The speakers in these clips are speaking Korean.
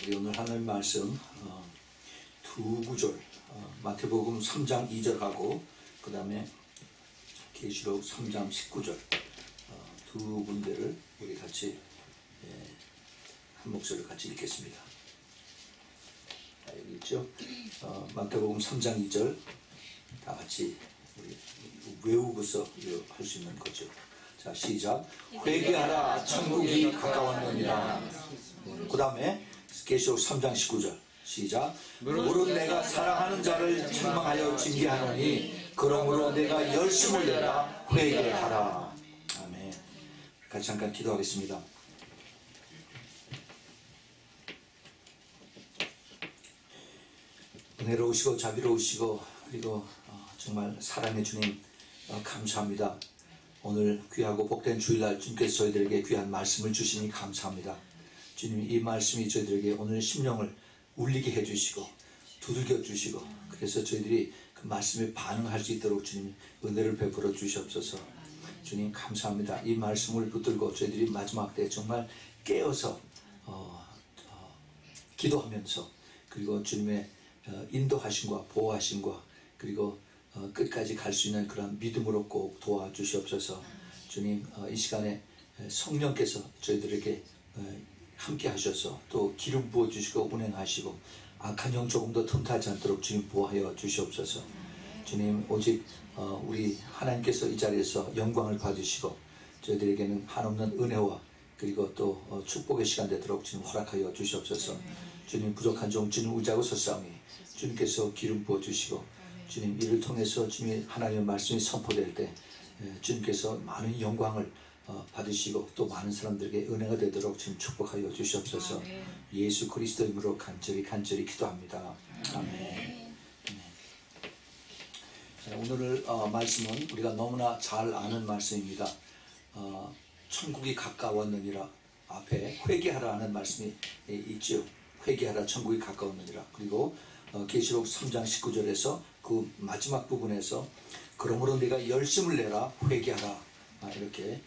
우리 오늘 하나님 말씀 두 구절, 마태복음 3장 2절하고 그 다음에 계시록 3장 19절 두 문제를 우리 같이 한 목소리로 같이 읽겠습니다. 여기 있죠? 마태복음 3장 2절 다 같이 우리 외우고서 할 수 있는 거죠. 자, 시작. 회개하라, 천국이 가까웠느니라. 그 다음에 계시록 3장 19절 시작. 무릇 내가 사랑하는 자를 책망하여 징계하노니 그러므로 내가 열심을 내라 회개하라. 아멘. 같이 잠깐 기도하겠습니다. 은혜로우시고 자비로우시고 그리고 정말 사랑의 주님 감사합니다. 오늘 귀하고 복된 주일날 주님께서 저희들에게 귀한 말씀을 주시니 감사합니다. 주님, 이 말씀이 저희들에게 오늘 심령을 울리게 해주시고 두들겨 주시고 그래서 저희들이 그 말씀에 반응할 수 있도록 주님 은혜를 베풀어 주시옵소서. 주님 감사합니다. 이 말씀을 붙들고 저희들이 마지막 때 정말 깨어서 기도하면서 그리고 주님의 인도하심과 보호하심과 그리고 끝까지 갈 수 있는 그런 믿음으로 꼭 도와주시옵소서. 주님, 이 시간에 성령께서 저희들에게 함께 하셔서 또 기름 부어주시고 운행하시고 악한 영 조금도 틈타지 않도록 주님 보호하여 주시옵소서. 주님, 오직 우리 하나님께서 이 자리에서 영광을 받으시고 저희들에게는 한없는 은혜와 그리고 또 축복의 시간 되도록 주님 허락하여 주시옵소서. 주님, 부족한 종 주님 의지하고 섰사오니 주님께서 기름 부어주시고 주님, 이를 통해서 주님의 하나님의 말씀이 선포될 때 주님께서 많은 영광을 받으시고 또 많은 사람들에게 은혜가 되도록 주님 축복하여 주시옵소서. 예수 그리스도의 이름으로 간절히 기도합니다. 아멘. 오늘 말씀은 우리가 너무나 잘 아는 말씀입니다. 천국이 가까웠느니라. 앞에 회개하라는 말씀이 있죠. 회개하라, 천국이 가까웠느니라. 그리고 계시록 3장 19절에서 그 마지막 부분에서 그러므로 내가 열심을 내라 회개하라 이렇게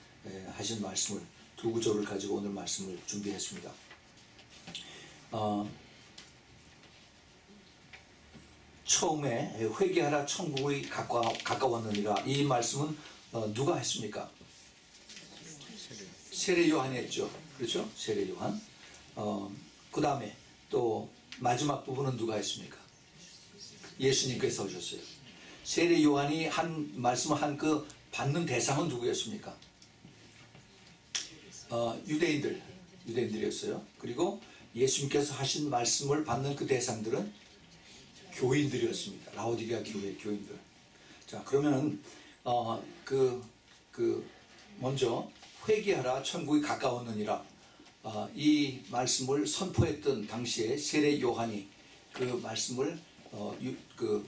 하신 말씀을 두 구절을 가지고 오늘 말씀을 준비했습니다. 처음에 회개하라 천국이 가까웠느니라 이 말씀은 누가 했습니까? 세례 요한이 했죠. 그렇죠? 세례 요한. 그 다음에 또 마지막 부분은 누가 했습니까? 예수님께서 하셨어요. 세례 요한이 한 말씀을 한 그 받는 대상은 누구였습니까? 유대인들이었어요. 그리고 예수님께서 하신 말씀을 받는 그 대상들은 교인들이었습니다. 라오디게아 교회 교인들. 자, 그러면은 먼저 회개하라 천국이 가까웠느니라. 이 말씀을 선포했던 당시에 세례 요한이 그 말씀을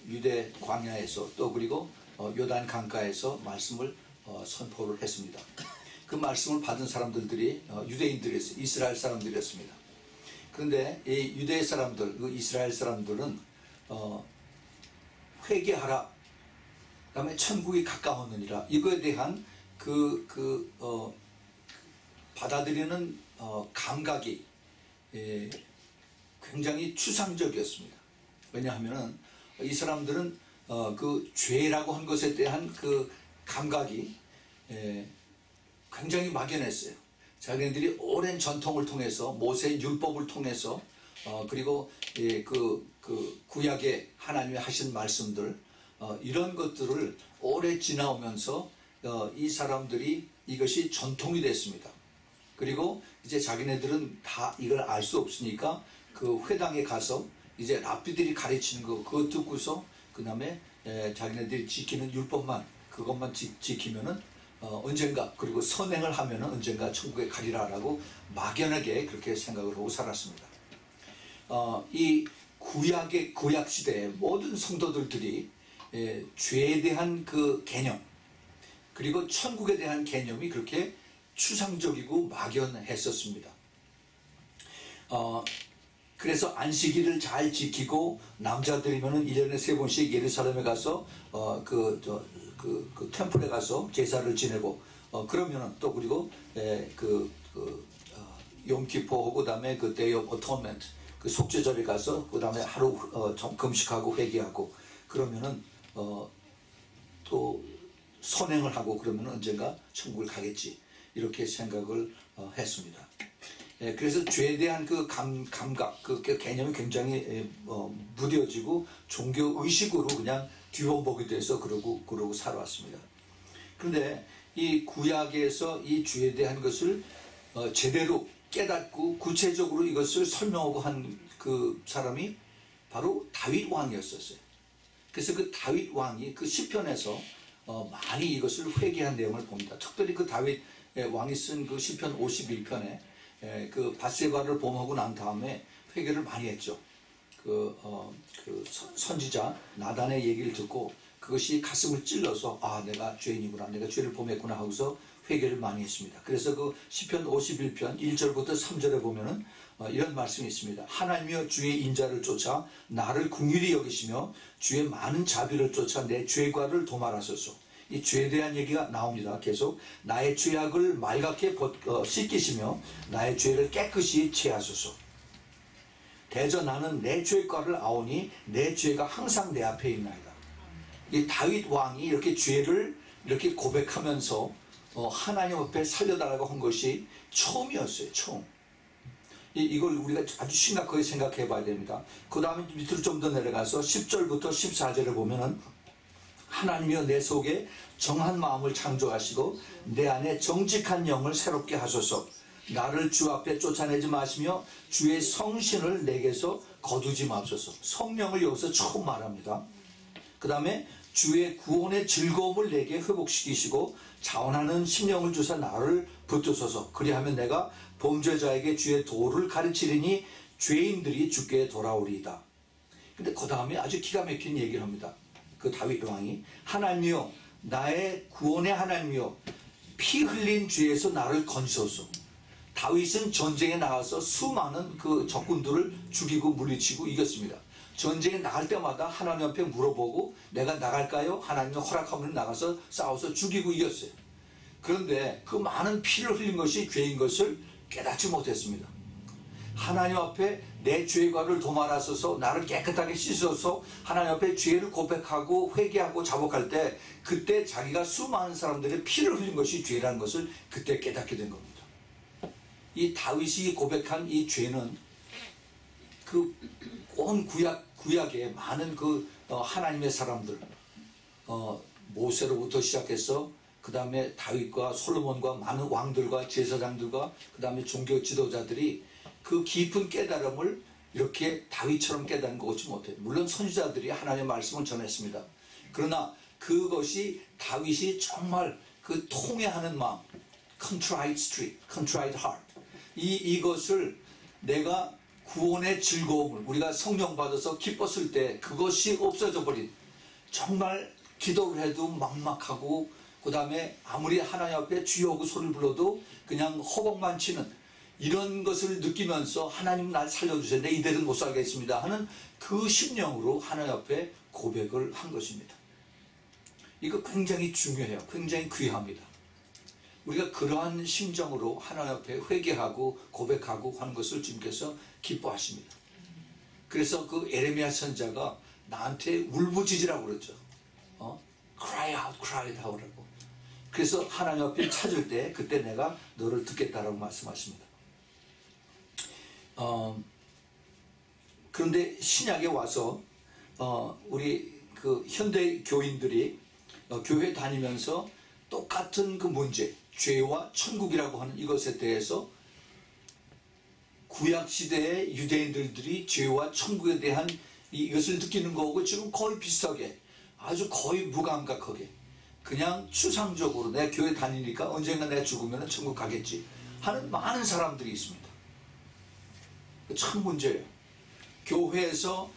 유대 광야에서 또 그리고 요단 강가에서 말씀을 선포를 했습니다. 그 말씀을 받은 사람들이 유대인들이었어요. 이스라엘 사람들이었습니다. 그런데 이 유대 사람들, 그 이스라엘 사람들은 회개하라, 그 다음에 천국이 가까웠느니라 이거에 대한 받아들이는 감각이 굉장히 추상적이었습니다. 왜냐하면 이 사람들은 그 죄라고 한 것에 대한 그 감각이 굉장히 막연했어요. 자기네들이 오랜 전통을 통해서 모세의 율법을 통해서 그리고 그 구약에 하나님이 하신 말씀들 이런 것들을 오래 지나오면서 이 사람들이 이것이 전통이 됐습니다. 그리고 이제 자기네들은 다 이걸 알 수 없으니까 그 회당에 가서 이제 랍비들이 가르치는 거 그거 듣고서 그 다음에 자기네들이 지키는 율법만 그것만 지키면은 언젠가 그리고 선행을 하면은 언젠가 천국에 가리라라고 막연하게 그렇게 생각을 하고 살았습니다. 이 구약 시대의 모든 성도들이 죄에 대한 그 개념 그리고 천국에 대한 개념이 그렇게 추상적이고 막연했었습니다. 그래서 안식일을 잘 지키고 남자들이면은 1년에 3번씩 예루살렘에 가서 그 템플에 가서 제사를 지내고 그러면은 또 그리고 욤키포하고 그다음에 그 데이 오브 어토먼트 그 속죄절에 가서 그 다음에 하루 금식하고 회개하고 그러면은 또 선행을 하고 그러면 언젠가 천국을 가겠지 이렇게 생각을 했습니다. 예, 그래서 죄에 대한 그 감각, 그 개념이 굉장히 무뎌지고 종교 의식으로 그냥 뒤집어보게 돼서 그러고 살아왔습니다. 그런데 이 구약에서 이 죄에 대한 것을 제대로 깨닫고 구체적으로 이것을 설명하고 한 그 사람이 바로 다윗 왕이었었어요. 그래서 그 다윗 왕이 그 시편에서 많이 이것을 회개한 내용을 봅니다. 특별히 그 다윗 왕이 쓴 그 시편 51편에 그 밧세바를 범하고 난 다음에 회개를 많이 했죠. 그 선지자 나단의 얘기를 듣고 그것이 가슴을 찔러서 아 내가 죄인이구나, 내가 죄를 범했구나 하고서 회개를 많이 했습니다. 그래서 그 시편 51편 1절부터 3절에 보면은 이런 말씀이 있습니다. 하나님이여 주의 인자를 쫓아 나를 긍휼히 여기시며 주의 많은 자비를 쫓아 내 죄과를 도말하소서. 이 죄에 대한 얘기가 나옵니다. 계속 나의 죄악을 말갛게 씻기시며 나의 죄를 깨끗이 제하소서. 대저 나는 내 죄과를 아오니 내 죄가 항상 내 앞에 있나이다. 이 다윗 왕이 이렇게 죄를 이렇게 고백하면서 하나님 앞에 살려달라고 한 것이 처음이었어요. 처음. 이걸 우리가 아주 심각하게 생각해 봐야 됩니다. 그 다음에 밑으로 좀 더 내려가서 10절부터 14절에 보면은 하나님이여 내 속에 정한 마음을 창조하시고 내 안에 정직한 영을 새롭게 하소서. 나를 주 앞에 쫓아내지 마시며 주의 성신을 내게서 거두지 마소서. 성령을 여기서 처음 말합니다. 그 다음에 주의 구원의 즐거움을 내게 회복시키시고 자원하는 심령을 주사 나를 붙드소서. 그리하면 내가 범죄자에게 주의 도를 가르치리니 죄인들이 주께 돌아오리이다. 근데 그 다음에 아주 기가 막힌 얘기를 합니다. 그 다윗 왕이 하나님이여 나의 구원의 하나님이여 피 흘린 죄에서 나를 건지소서. 다윗은 전쟁에 나가서 수많은 그 적군들을 죽이고 물리치고 이겼습니다. 전쟁에 나갈 때마다 하나님 앞에 물어보고 내가 나갈까요? 하나님이 허락하면 나가서 싸워서 죽이고 이겼어요. 그런데 그 많은 피를 흘린 것이 죄인 것을 깨닫지 못했습니다. 하나님 앞에 내 죄과를 도말하소서 나를 깨끗하게 씻어서 하나님 앞에 죄를 고백하고 회개하고 자복할 때 그때 자기가 수많은 사람들의 피를 흘린 것이 죄라는 것을 그때 깨닫게 된 겁니다. 이 다윗이 고백한 이 죄는 그 온 구약에 많은 그 하나님의 사람들 모세로부터 시작해서 그 다음에 다윗과 솔로몬과 많은 왕들과 제사장들과 그 다음에 종교 지도자들이 그 깊은 깨달음을 이렇게 다윗처럼 깨달은 것 같지 못해요. 물론 선지자들이 하나님의 말씀을 전했습니다. 그러나 그것이 다윗이 정말 그 통회하는 마음, contrite heart, 이것을 내가 구원의 즐거움을 우리가 성령 받아서 기뻤을 때 그것이 없어져 버린, 정말 기도를 해도 막막하고 그 다음에 아무리 하나님 앞에 주여 하고 소리를 불러도 그냥 허공만 치는 이런 것을 느끼면서 하나님 날 살려주세요, 내 이대로는 못 살겠습니다 하는 그 심령으로 하나님 앞에 고백을 한 것입니다. 이거 굉장히 중요해요. 굉장히 귀합니다. 우리가 그러한 심정으로 하나님 앞에 회개하고 고백하고 하는 것을 주님께서 기뻐하십니다. 그래서 그 에레미야 선자가 나한테 울부짖으라고 그랬죠. cry out 하라고. 그래서 하나님 앞에 찾을 때 그때 내가 너를 듣겠다라고 말씀하십니다. 그런데 신약에 와서 우리 그 현대 교인들이 교회 다니면서 똑같은 그 문제, 죄와 천국이라고 하는 이것에 대해서 구약시대의 유대인들이 죄와 천국에 대한 이것을 느끼는 거하고 지금 거의 비슷하게 아주 거의 무감각하게 그냥 추상적으로 내가 교회 다니니까 언젠가 내가 죽으면 천국 가겠지 하는 많은 사람들이 있습니다. 참 문제예요. 교회에서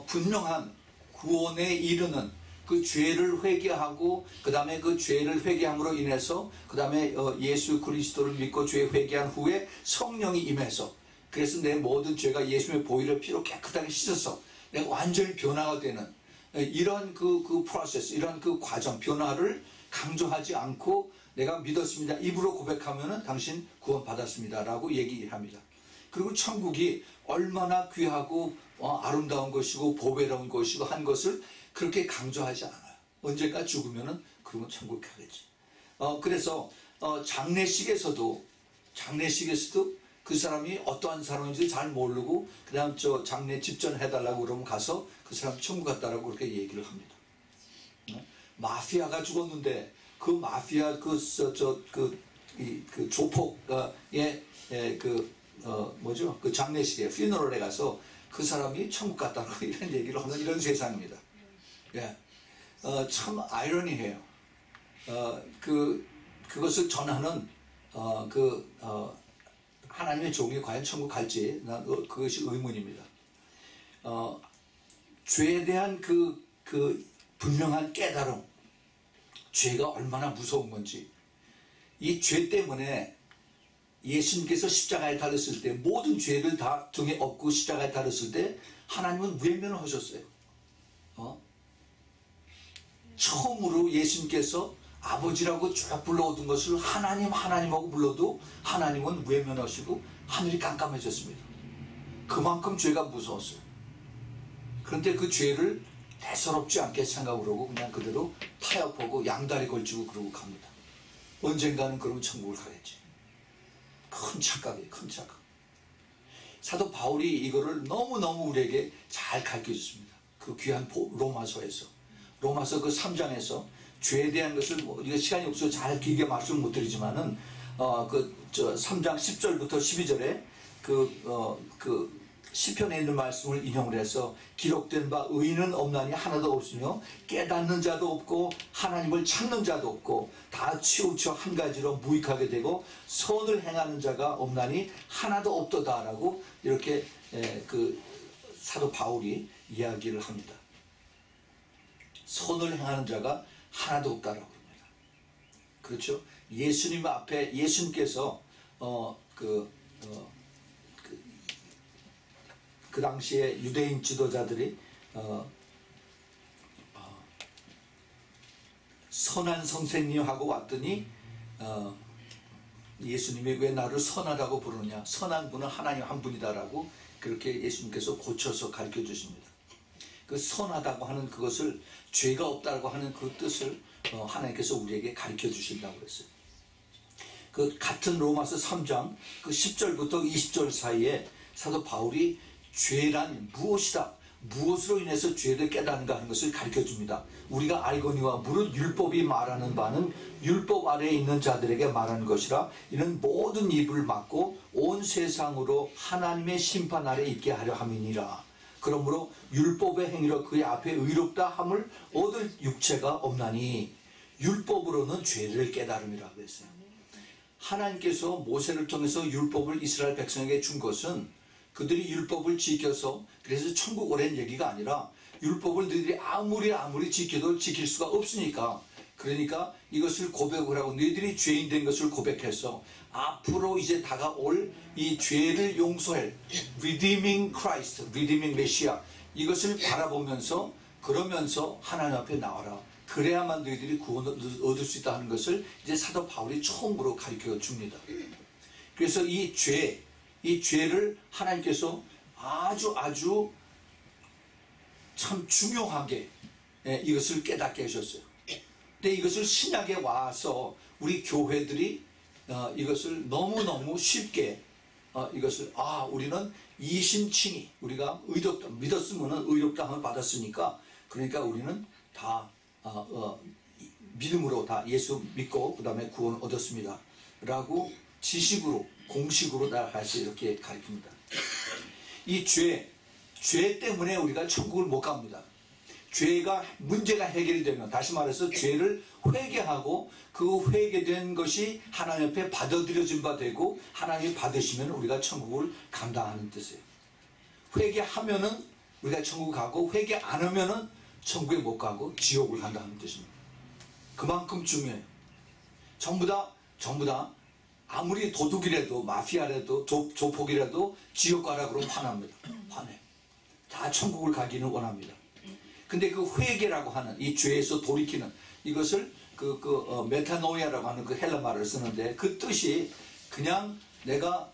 분명한 구원에 이르는 그 죄를 회개하고 그 다음에 그 죄를 회개함으로 인해서 그 다음에 예수 그리스도를 믿고 죄 회개한 후에 성령이 임해서 그래서 내 모든 죄가 예수님의 보혈의 피로 깨끗하게 씻어서 내가 완전히 변화가 되는 이런 그 프로세스, 이런 그 과정, 변화를 강조하지 않고 내가 믿었습니다, 입으로 고백하면은 당신 구원 받았습니다 라고 얘기합니다. 그리고 천국이 얼마나 귀하고 아름다운 것이고 보배로운 것이고 한 것을 그렇게 강조하지 않아요. 언젠가 죽으면은 그러면 천국 가겠지. 그래서 장례식에서도 그 사람이 어떠한 사람인지 잘 모르고 그냥 저 장례 집전해달라고 그러면 가서 그 사람 천국 갔다라고 그렇게 얘기를 합니다. 마피아가 죽었는데 그 마피아 그 조폭의 뭐죠? 그 장례식에 피너럴에 가서 그 사람이 천국 갔다라고 이런 얘기를 하는 이런 세상입니다. 예, 참 아이러니해요. 그것을 전하는 하나님의 종이 과연 천국 갈지 그것이 의문입니다. 죄에 대한 그 분명한 깨달음, 죄가 얼마나 무서운 건지, 이 죄 때문에 예수님께서 십자가에 달렸을 때 모든 죄를 다 등에 업고 십자가에 달렸을 때 하나님은 외면을 하셨어요. 처음으로 예수님께서 아버지라고 쭉 불러오던 것을 하나님하고 불러도 하나님은 외면하시고 하늘이 깜깜해졌습니다. 그만큼 죄가 무서웠어요. 그런데 그 죄를 대수롭지 않게 생각을 하고 그냥 그대로 타협하고 양다리 걸치고 그러고 갑니다. 언젠가는 그러면 천국을 가겠지. 큰 착각이에요. 큰 착각. 사도 바울이 이거를 너무너무 우리에게 잘 가르쳐줬습니다. 그 귀한 로마서에서. 로마서 그 3장에서 죄에 대한 것을 이거 시간이 없어서 잘 길게 말씀을 못 드리지만은 3장 10절부터 12절에 그 시편에 있는 말씀을 인용을 해서 기록된 바 의인은 없나니 하나도 없으며 깨닫는 자도 없고 하나님을 찾는 자도 없고 다 치우쳐 한 가지로 무익하게 되고 선을 행하는 자가 없나니 하나도 없도다라고 이렇게 그 사도 바울이 이야기를 합니다. 선을 행하는 자가 하나도 없다라고 합니다. 그렇죠? 예수님 앞에 예수님께서 그 당시에 유대인 지도자들이 선한 선생님 하고 왔더니 예수님이 왜 나를 선하다고 부르느냐, 선한 분은 하나님 한 분이다라고 그렇게 예수님께서 고쳐서 가르쳐 주십니다. 그 선하다고 하는 그것을 죄가 없다고 하는 그 뜻을 하나님께서 우리에게 가르쳐 주신다고 그랬어요. 그 같은 로마서 3장 그 10절부터 20절 사이에 사도 바울이 죄란 무엇이다, 무엇으로 인해서 죄를 깨닫는가 하는 것을 가르쳐 줍니다. 우리가 알거니와 무릇 율법이 말하는 바는 율법 아래에 있는 자들에게 말하는 것이라 이는 모든 입을 막고 온 세상으로 하나님의 심판 아래 있게 하려 함이니라. 그러므로 율법의 행위로 그의 앞에 의롭다 함을 얻을 육체가 없나니 율법으로는 죄를 깨달음이라 그랬어요. 하나님께서 모세를 통해서 율법을 이스라엘 백성에게 준 것은 그들이 율법을 지켜서 그래서 천국 오랜 얘기가 아니라 율법을 너희들이 아무리 지켜도 지킬 수가 없으니까, 그러니까 이것을 고백을 하고 너희들이 죄인 된 것을 고백해서 앞으로 이제 다가올 이 죄를 용서할 Redeeming Christ, Redeeming Messiah, 이것을 바라보면서 그러면서 하나님 앞에 나와라. 그래야만 너희들이 구원을 얻을 수 있다 하는 것을 이제 사도 바울이 처음으로 가르쳐 줍니다. 그래서 이 죄를 하나님께서 아주 참 중요하게 이것을 깨닫게 하셨어요. 근데 이것을 신약에 와서 우리 교회들이 이것을 너무너무 쉽게 이것을 우리는 이신칭의, 우리가 의롭다 믿었으면 의롭다함을 받았으니까 그러니까 우리는 다 믿음으로 다 예수 믿고 그 다음에 구원 얻었습니다 라고 지식으로 공식으로 나아가서 이렇게 가르칩니다. 이 죄 때문에 우리가 천국을 못 갑니다. 죄가 문제가 해결이 되면, 다시 말해서 죄를 회개하고 그 회개된 것이 하나님 앞에 받아들여진 바 되고 하나님이 받으시면 우리가 천국을 감당하는 뜻이에요. 회개하면은 우리가 천국 가고 회개 안 하면은 천국에 못 가고 지옥을 간다는 뜻입니다. 그만큼 중요해요. 전부 다 아무리 도둑이라도 마피아라도 조폭이라도 지옥 가라 그러면 화납니다. 화내. 다 천국을 가기는 원합니다. 근데 그 회개라고 하는 이 죄에서 돌이키는 이것을 메타노이아라고 하는 그 헬라 말을 쓰는데 그 뜻이 그냥 내가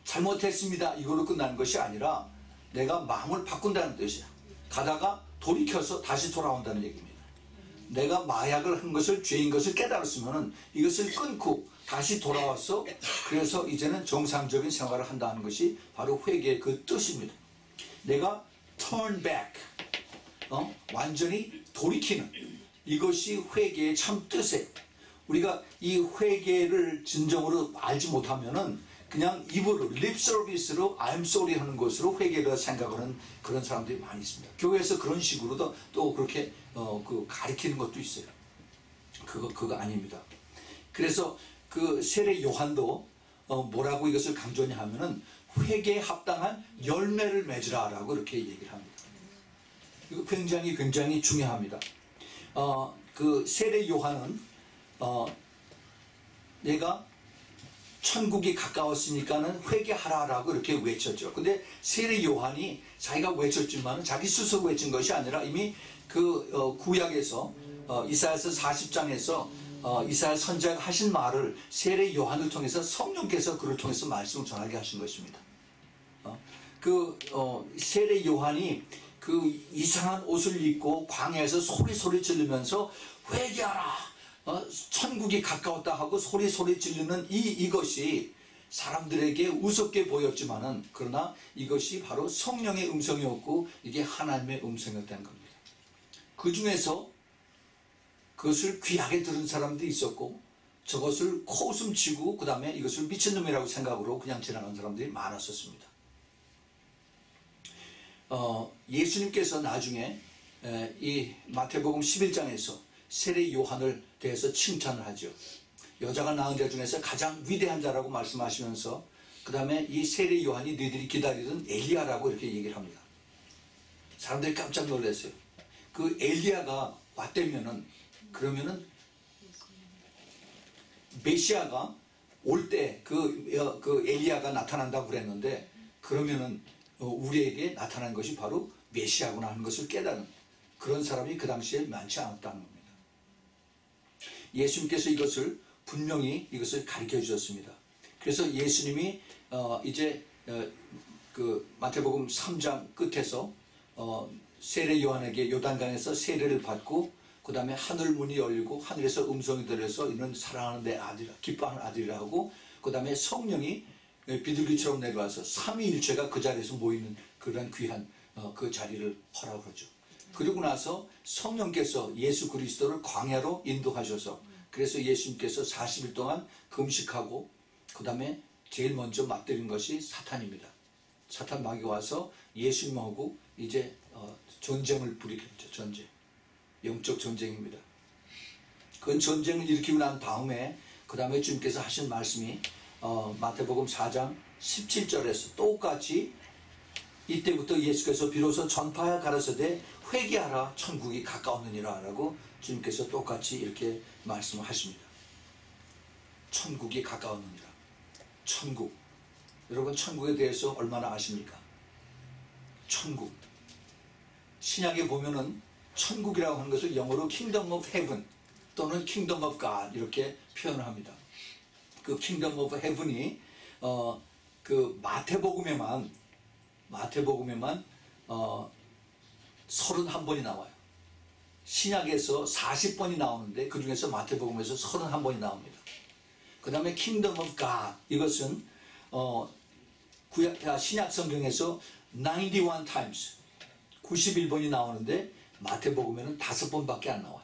잘못했습니다 이걸로 끝나는 것이 아니라 내가 마음을 바꾼다는 뜻이야. 가다가 돌이켜서 다시 돌아온다는 얘기입니다. 내가 마약을 한 것을 죄인 것을 깨달았으면 이것을 끊고 다시 돌아와서 그래서 이제는 정상적인 생활을 한다는 것이 바로 회개의 그 뜻입니다. 내가 turn back, 완전히 돌이키는 이것이 회개의 참 뜻이에요. 우리가 이 회개를 진정으로 알지 못하면은 그냥 입으로 립 서비스로 I'm sorry 하는 것으로 회개를 생각하는 그런 사람들이 많이 있습니다. 교회에서 그런 식으로도 또 그렇게 그 가리키는 것도 있어요. 그거 아닙니다. 그래서 그 세례 요한도 뭐라고 이것을 강조하냐 하면은 회개에 합당한 열매를 맺으라라고 이렇게 얘기를 합니다. 이거 굉장히 중요합니다. 그 세례 요한은 내가 천국이 가까웠으니까는 회개하라라고 이렇게 외쳤죠. 근데 세례 요한이 자기가 외쳤지만 자기 스스로 외친 것이 아니라 이미 그 구약에서 이사야서 40장에서 이사야 선지자가 하신 말을 세례 요한을 통해서 성령께서 그를 통해서 말씀을 전하게 하신 것입니다. 세례 요한이 그 이상한 옷을 입고 광야에서 소리 지르면서 회개하라, 천국이 가까웠다 하고 소리 지르는 이것이 사람들에게 우습게 보였지만은 그러나 이것이 바로 성령의 음성이었고 이게 하나님의 음성이었다는 겁니다. 그 중에서 그것을 귀하게 들은 사람도 있었고 저것을 코웃음치고 그 다음에 이것을 미친놈이라고 생각으로 그냥 지나간 사람들이 많았었습니다. 예수님께서 나중에 이 마태복음 11장에서 세례 요한을 대해서 칭찬을 하죠. 여자가 낳은 자 중에서 가장 위대한 자라고 말씀하시면서 그 다음에 이 세례 요한이 너희들이 기다리던 엘리야라고 이렇게 얘기를 합니다. 사람들이 깜짝 놀랐어요. 그 엘리야가 왔다면은 그러면은 메시아가 올 때 그 엘리야가 나타난다고 그랬는데 그러면은 우리에게 나타난 것이 바로 메시아구나 하는 것을 깨닫는 그런 사람이 그 당시에 많지 않았다는 겁니다. 예수님께서 이것을 분명히 이것을 가르쳐 주셨습니다. 그래서 예수님이 이제 그 마태복음 3장 끝에서 세례 요한에게 요단강에서 세례를 받고 그 다음에 하늘 문이 열리고 하늘에서 음성이 들려서 이는 사랑하는 내 아들, 기뻐하는 아들이라 하고 그 다음에 성령이 비둘기처럼 내려와서 삼위일체가 그 자리에서 모이는 그런 귀한 그 자리를 허락하죠. 그리고 나서 성령께서 예수 그리스도를 광야로 인도하셔서 그래서 예수님께서 40일 동안 금식하고 그 다음에 제일 먼저 맞들인 것이 사탄입니다. 사탄 마귀가 와서 예수님하고 이제 전쟁을 벌이겠죠. 전쟁. 영적 전쟁입니다. 그 전쟁을 일으키고 난 다음에 그 다음에 주님께서 하신 말씀이 마태복음 4장 17절에서 똑같이 이때부터 예수께서 비로소 전파하여 가라사대 회개하라 천국이 가까웠느니라 라고 주님께서 똑같이 이렇게 말씀을 하십니다. 천국이 가까웠느니라. 천국. 여러분 천국에 대해서 얼마나 아십니까? 천국. 신약에 보면은 천국이라고 하는 것을 영어로 Kingdom of Heaven 또는 Kingdom of God 이렇게 표현을 합니다. 그 Kingdom of Heaven이 그 마태복음에만 31번이 나와요. 신약에서 40번이 나오는데 그 중에서 마태복음에서 31번이 나옵니다. 그 다음에 Kingdom of God 이것은 신약 성경에서 91 times 91번이 나오는데 마태복음에는 5번밖에 안 나와요.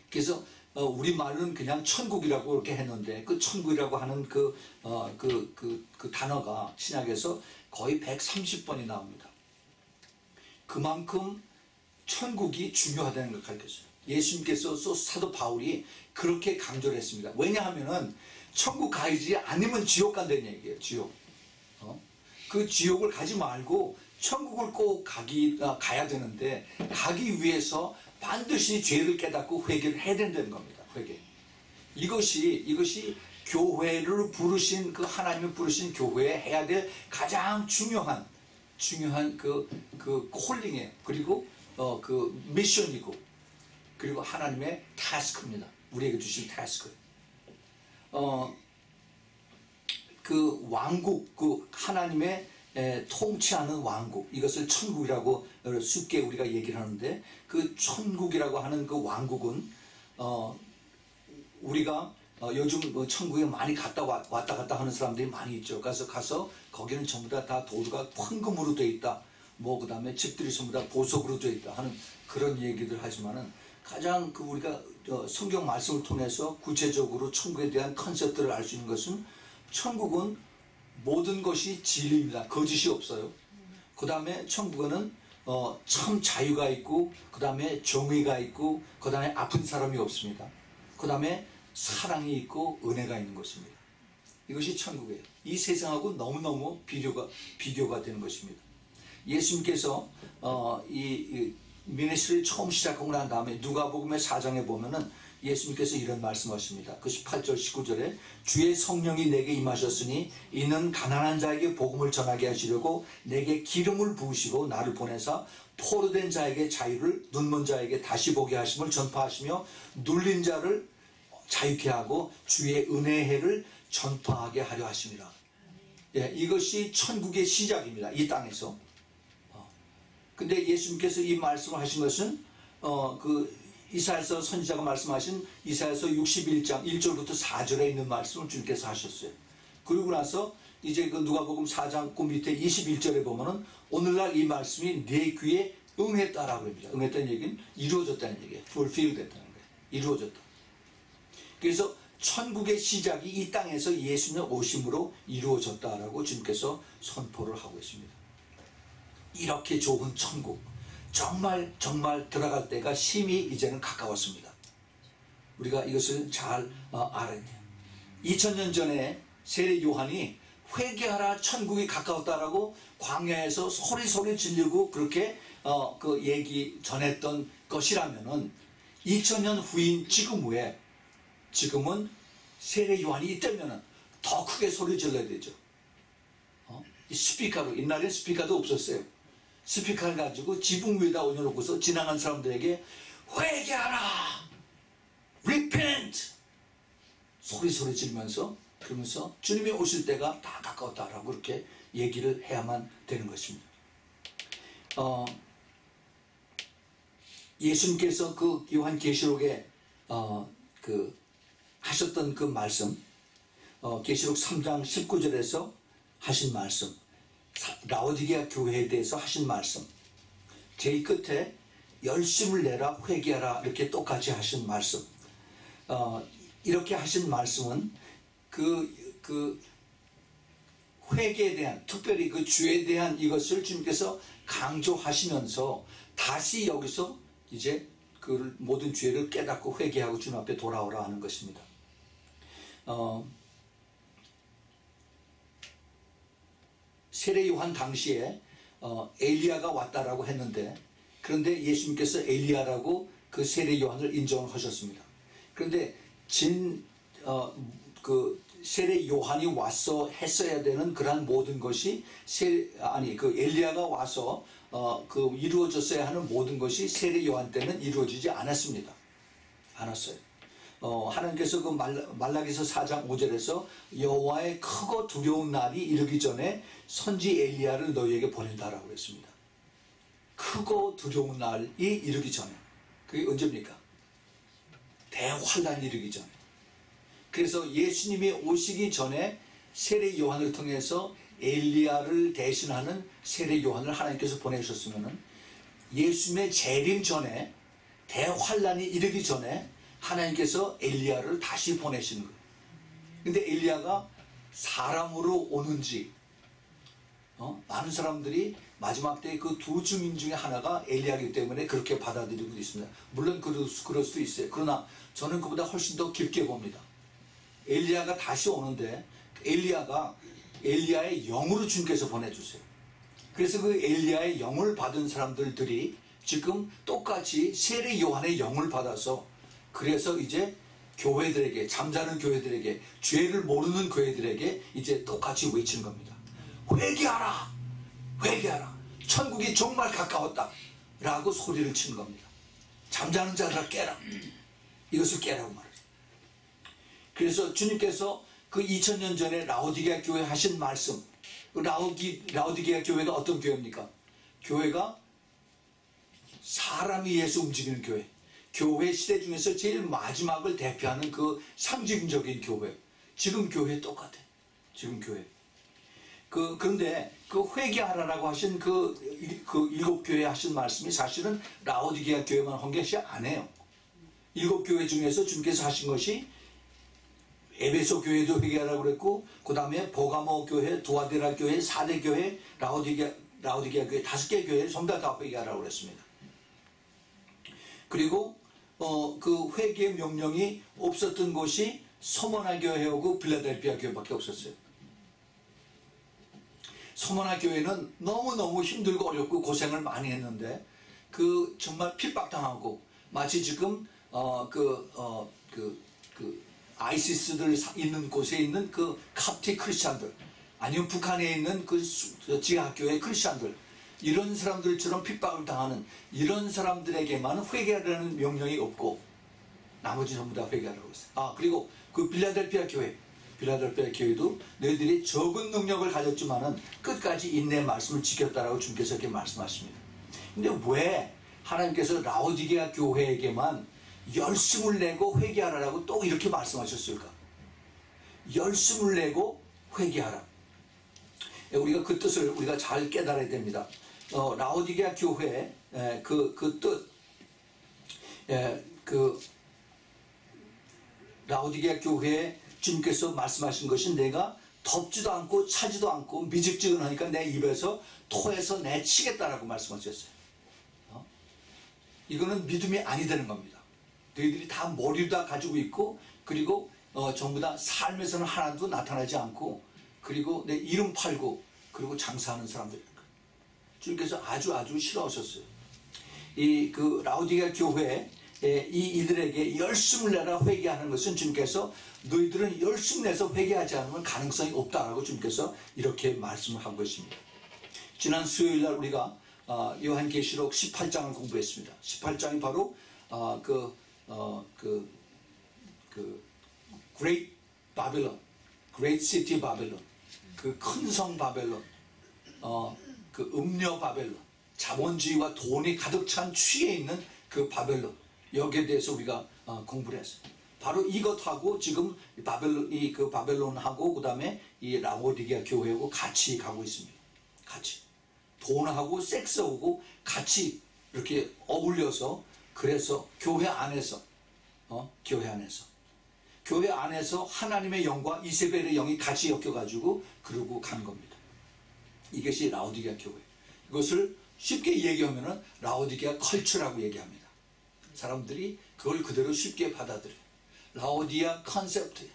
그래서 우리말로는 그냥 천국이라고 이렇게 했는데 그 천국이라고 하는 그 단어가 신약에서 거의 130번이 나옵니다. 그만큼 천국이 중요하다는 걸 가르쳤어요. 예수님께서 사도 바울이 그렇게 강조를 했습니다. 왜냐하면은 천국 가지 않으면 지옥 간다는 얘기예요. 지옥. 그 지옥을 가지 말고 천국을 꼭 가야 되는데 가기 위해서 반드시 죄를 깨닫고 회개를 해야 된다는 겁니다. 회개. 이것이 교회를 부르신 그 하나님을 부르신 교회에 해야 될 가장 중요한 그 콜링이에요. 그리고 그 미션이고 그리고 하나님의 타스크입니다. 우리에게 주신 타스크. 그 왕국, 그 하나님의 통치하는 왕국, 이것을 천국이라고 쉽게 우리가 얘기를 하는데, 그 천국이라고 하는 그 왕국은 우리가 요즘 천국에 많이 왔다 갔다 하는 사람들이 많이 있죠. 가서 거기는 전부 다 도로가 황금으로 되어 있다, 뭐 그 다음에 집들이 전부 다 보석으로 되어 있다 하는 그런 얘기들 하지만은, 가장 그 우리가 성경 말씀을 통해서 구체적으로 천국에 대한 컨셉들을 알 수 있는 것은, 천국은 모든 것이 진리입니다. 거짓이 없어요. 그 다음에 천국에는 참 자유가 있고, 그 다음에 정의가 있고, 그 다음에 아픈 사람이 없습니다. 그 다음에 사랑이 있고 은혜가 있는 것입니다. 이것이 천국이에요. 이 세상하고 너무너무 비교가 되는 것입니다. 예수님께서 이 미니스트리를 처음 시작하고 난 다음에 누가복음의 4장에 보면은 예수님께서 이런 말씀하십니다. 그 18절 19절에 주의 성령이 내게 임하셨으니 이는 가난한 자에게 복음을 전하게 하시려고 내게 기름을 부으시고 나를 보내사 포로된 자에게 자유를, 눈먼 자에게 다시 보게 하심을 전파하시며 눌린 자를 자유케 하고 주의 은혜의 해를 전파하게 하려 하심이라. 예, 이것이 천국의 시작입니다. 이 땅에서. 근데 예수님께서 이 말씀을 하신 것은 그 이사야서 선지자가 말씀하신 이사야서 61장 1절부터 4절에 있는 말씀을 주님께서 하셨어요. 그리고 나서 이제 그 누가복음 4장 그 밑에 21절에 보면은 오늘날 이 말씀이 내 귀에 응했다라고 합니다. 응했다는 얘기는 이루어졌다는 얘기예요. fulfilled 됐다는 거예요. 이루어졌다. 그래서 천국의 시작이 이 땅에서 예수님의 오심으로 이루어졌다라고 주님께서 선포를 하고 있습니다. 이렇게 좋은 천국, 정말 들어갈 때가 심히 이제는 가까웠습니다. 우리가 이것을 잘 알아야 돼요. 2000년 전에 세례 요한이 회개하라 천국이 가까웠다라고 광야에서 소리 지르고 그렇게 그 얘기 전했던 것이라면은 2000년 후인 지금은 세례 요한이 있다면은 더 크게 소리 질러야 되죠. 이 스피커로, 옛날에 스피커도 없었어요. 스피커를 가지고 지붕 위에다 올려놓고서 지나간 사람들에게 회개하라! Repent! 소리 지르면서, 그러면서 주님이 오실 때가 다 가까웠다라고 그렇게 얘기를 해야만 되는 것입니다. 예수님께서 그 요한계시록에 그 하셨던 그 말씀, 계시록 3장 19절에서 하신 말씀, 라오디게아 교회에 대해서 하신 말씀, 제일 끝에 열심을 내라 회개하라 이렇게 똑같이 하신 말씀, 이렇게 하신 말씀은 그 회개에 대한, 특별히 그 죄에 대한 이것을 주님께서 강조하시면서 다시 여기서 이제 그 모든 죄를 깨닫고 회개하고 주님 앞에 돌아오라 하는 것입니다. 세례 요한 당시에 엘리야가 왔다라고 했는데, 그런데 예수님께서 엘리야라고 그 세례 요한을 인정을 하셨습니다. 그런데 그 세례 요한이 와서 했어야 되는 그러한 모든 것이 그 엘리야가 와서 그 이루어졌어야 하는 모든 것이 세례 요한 때는 이루어지지 않았습니다. 않았어요. 하나님께서 그 말라기서 4장 5절에서 여호와의 크고 두려운 날이 이르기 전에 선지 엘리야를 너희에게 보낸다라고 했습니다. 크고 두려운 날이 이르기 전에. 그게 언제입니까? 대환란이 이르기 전에. 그래서 예수님이 오시기 전에 세례 요한을 통해서 엘리야를 대신하는 세례 요한을 하나님께서 보내셨으면은 예수님의 재림 전에, 대환란이 이르기 전에 하나님께서 엘리야를 다시 보내시는 거예요. 근데 엘리야가 사람으로 오는지, 많은 사람들이 마지막 때 그 두 증인 중에 하나가 엘리야이기 때문에 그렇게 받아들이고 있습니다. 물론 그럴 수도 있어요. 그러나 저는 그보다 훨씬 더 깊게 봅니다. 엘리야가 다시 오는데 엘리야의 영으로 주님께서 보내주세요. 그래서 그 엘리야의 영을 받은 사람들이 지금 똑같이 세례 요한의 영을 받아서, 그래서 이제 교회들에게, 잠자는 교회들에게, 죄를 모르는 교회들에게 이제 똑같이 외치는 겁니다. 회개하라! 회개하라! 천국이 정말 가까웠다! 라고 소리를 치는 겁니다. 잠자는 자들아 깨라! 이것을 깨라고 말해요. 그래서 주님께서 그 2000년 전에 라오디게아 교회 하신 말씀, 라오디게아 교회가 어떤 교회입니까? 교회가 사람이 예수 움직이는 교회, 교회 시대 중에서 제일 마지막을 대표하는 그 상징적인 교회. 지금 교회 똑같아. 지금 교회. 그런데 그 회개하라라고 하신 그 일곱 교회 하신 말씀이 사실은 라오디게아 교회만 한 것이 아니에요. 일곱 교회 중에서 주님께서 하신 것이 에베소 교회도 회개하라고 그랬고, 그 다음에 보가모 교회, 두아데라 교회, 사대 교회, 라오디게아 교회, 5개 교회 전부 다 회개하라고 그랬습니다. 그리고 그 회개의 명령이 없었던 곳이 서머나 교회하고 빌라델피아 교회밖에 없었어요. 서머나 교회는 너무너무 힘들고 어렵고 고생을 많이 했는데 정말 핍박당하고 마치 지금 아이시스들 있는 곳에 있는 그 캅틱 크리스찬들, 아니면 북한에 있는 그 지하교회 크리스찬들, 이런 사람들처럼 핍박을 당하는 이런 사람들에게만 회개하라는 명령이 없고 나머지 전부 다 회개하라고 했어요. 그리고 그 빌라델피아 교회도 너희들이 적은 능력을 가졌지만은 끝까지 인내의 말씀을 지켰다라고 주님께서 이렇게 말씀하십니다. 근데 왜 하나님께서 라오디게아 교회에게만 열심을 내고 회개하라고 또 이렇게 말씀하셨을까? 열심을 내고 회개하라. 우리가 그 뜻을 우리가 잘 깨달아야 됩니다. 라오디게아 교회 그 뜻, 라오디게아 교회에 주님께서 말씀하신 것이 내가 덥지도 않고 차지도 않고 미직지근하니까 내 입에서 토해서 내치겠다라고 말씀하셨어요. 이거는 믿음이 아니 되는 겁니다. 너희들이 다 머리도 다 가지고 있고, 그리고 전부 다 삶에서는 하나도 나타나지 않고, 그리고 내 이름 팔고 그리고 장사하는 사람들입니다. 주님께서 아주 싫어하셨어요. 그 라오디게아 교회에 이들에게 열심을 내라 회개하는 것은 주님께서 너희들은 열심 내서 회개하지 않으면 가능성이 없다라고 주님께서 이렇게 말씀을 한 것입니다. 지난 수요일날 우리가 요한계시록 18장을 공부했습니다. 18장이 바로 Great Babylon, Great City Babylon, 그 큰 성 바벨론, 그 음료 바벨론, 자본주의와 돈이 가득 찬 취해 있는 그 바벨론, 여기에 대해서 우리가 공부를 했어요. 바로 이것하고 지금 그 바벨론하고 그 다음에 이 라오디게아 교회하고 같이 가고 있습니다. 같이 돈하고 섹스하고 같이 이렇게 어울려서, 그래서 교회 안에서 하나님의 영과 이세벨의 영이 같이 엮여가지고 그러고 간 겁니다. 이것이 라오디게아 교회. 이것을 쉽게 얘기하면은 라오디게아 컬처라고 얘기합니다. 사람들이 그걸 그대로 쉽게 받아들여요. 라오디게아 컨셉트,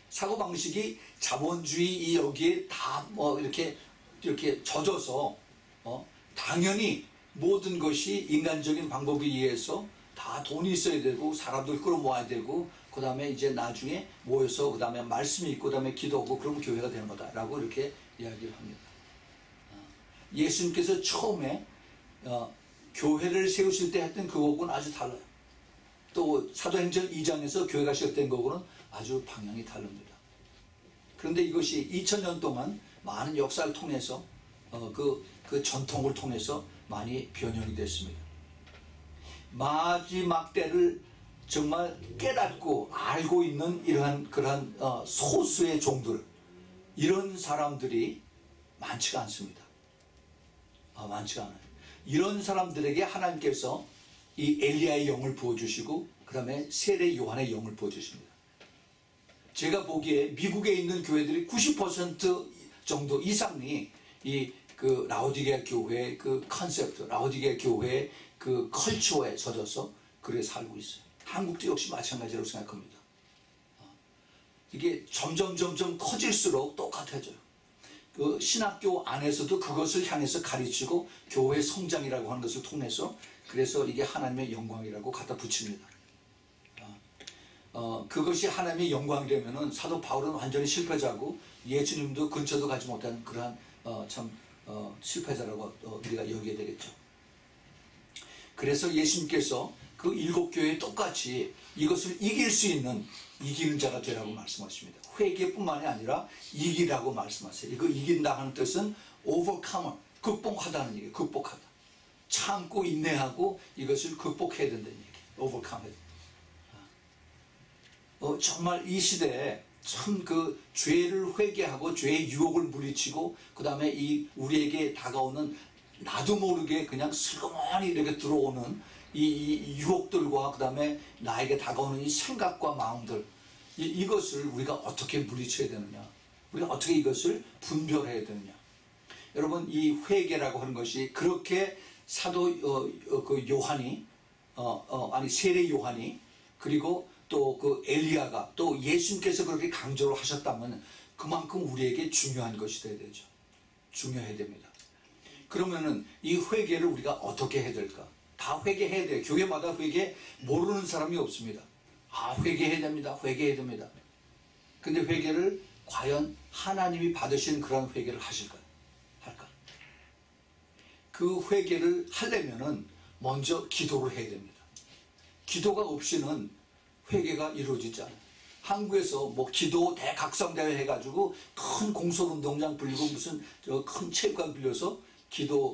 사고방식이 자본주의 여기에 다 이렇게 젖어서 당연히 모든 것이 인간적인 방법에 의해서 다 돈이 있어야 되고 사람들 끌어모아야 되고, 그 다음에 이제 나중에 모여서 그 다음에 말씀이 있고 그 다음에 기도하고 그러면 교회가 되는 거다라고 이렇게 이야기를 합니다. 예수님께서 처음에 교회를 세우실 때 했던 그거하고는 아주 달라요. 또 사도행전 2장에서 교회가 시작된 거하고는 아주 방향이 다릅니다. 그런데 이것이 2000년 동안 많은 역사를 통해서 그 전통을 통해서 많이 변형이 됐습니다. 마지막 때를 정말 깨닫고 알고 있는 그러한 소수의 종들, 이런 사람들이 많지가 않습니다. 많지가 않아요. 이런 사람들에게 하나님께서 이 엘리야의 영을 부어주시고 그 다음에 세례 요한의 영을 부어주십니다. 제가 보기에 미국에 있는 교회들이 90% 정도 이상이 그 라오디게아 교회의 그 컨셉트, 라오디게아 교회의 그 컬처에 젖어서 그래 살고 있어요. 한국도 역시 마찬가지라고 생각합니다. 이게 점점 커질수록 똑같아져요. 그 신학교 안에서도 그것을 향해서 가르치고 교회 성장이라고 하는 것을 통해서, 그래서 이게 하나님의 영광이라고 갖다 붙입니다. 그것이 하나님의 영광이 되면은 사도 바울은 완전히 실패자고 예수님도 근처도 가지 못한 그러한 실패자라고 우리가 여기게 되겠죠. 그래서 예수님께서 그 7교회 똑같이 이것을 이길 수 있는 이기는 자가 되라고 말씀하십니다. 회개뿐만이 아니라 이기라고 말씀하세요. 이거 이긴다 하는 뜻은 overcomer, 극복하다는 얘기예요. 극복하다. 참고 인내하고 이것을 극복해야 된다는 얘기예요. overcome 해야 된다. 정말 이 시대에 참 그 죄를 회개하고 죄의 유혹을 물리치고 그 다음에 이 우리에게 다가오는 나도 모르게 그냥 슬그머니 이렇게 들어오는 이 유혹들과 그 다음에 나에게 다가오는 이 생각과 마음들, 이것을 우리가 어떻게 물리쳐야 되느냐, 우리가 어떻게 이것을 분별해야 되느냐. 여러분, 이 회개라고 하는 것이 그렇게 사도 그 요한이 세례 요한이 그리고 또 그 엘리야가 또 예수님께서 그렇게 강조를 하셨다면 그만큼 우리에게 중요한 것이 돼야 되죠. 중요해야 됩니다. 그러면은 이 회개를 우리가 어떻게 해야 될까? 다 회개해야 돼요. 교회마다 회개 모르는 사람이 없습니다. 회개해야 됩니다. 회개해야 됩니다. 근데 회개를 과연 하나님이 받으시는 그런 회개를 하실까요? 할까? 그 회개를 하려면은 먼저 기도를 해야 됩니다. 기도가 없이는 회개가 이루어지지 않아요. 한국에서 뭐 기도 대각성대회 해가지고 큰 공설운동장 빌리고 무슨 큰 체육관 빌려서 기도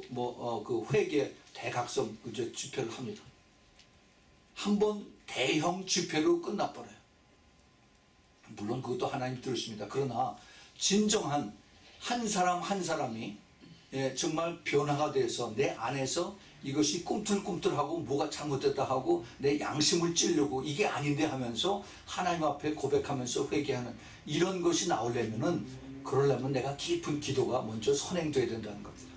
그 회개 대각성 집회를 합니다. 한번 대형 집회로 끝나버려요. 물론 그것도 하나님 들으십니다. 그러나 진정한 한 사람 한 사람이 정말 변화가 돼서 내 안에서 이것이 꿈틀꿈틀하고 뭐가 잘못됐다 하고 내 양심을 찌르고 이게 아닌데 하면서 하나님 앞에 고백하면서 회개하는 이런 것이 나오려면은, 그러려면 내가 깊은 기도가 먼저 선행돼야 된다는 겁니다.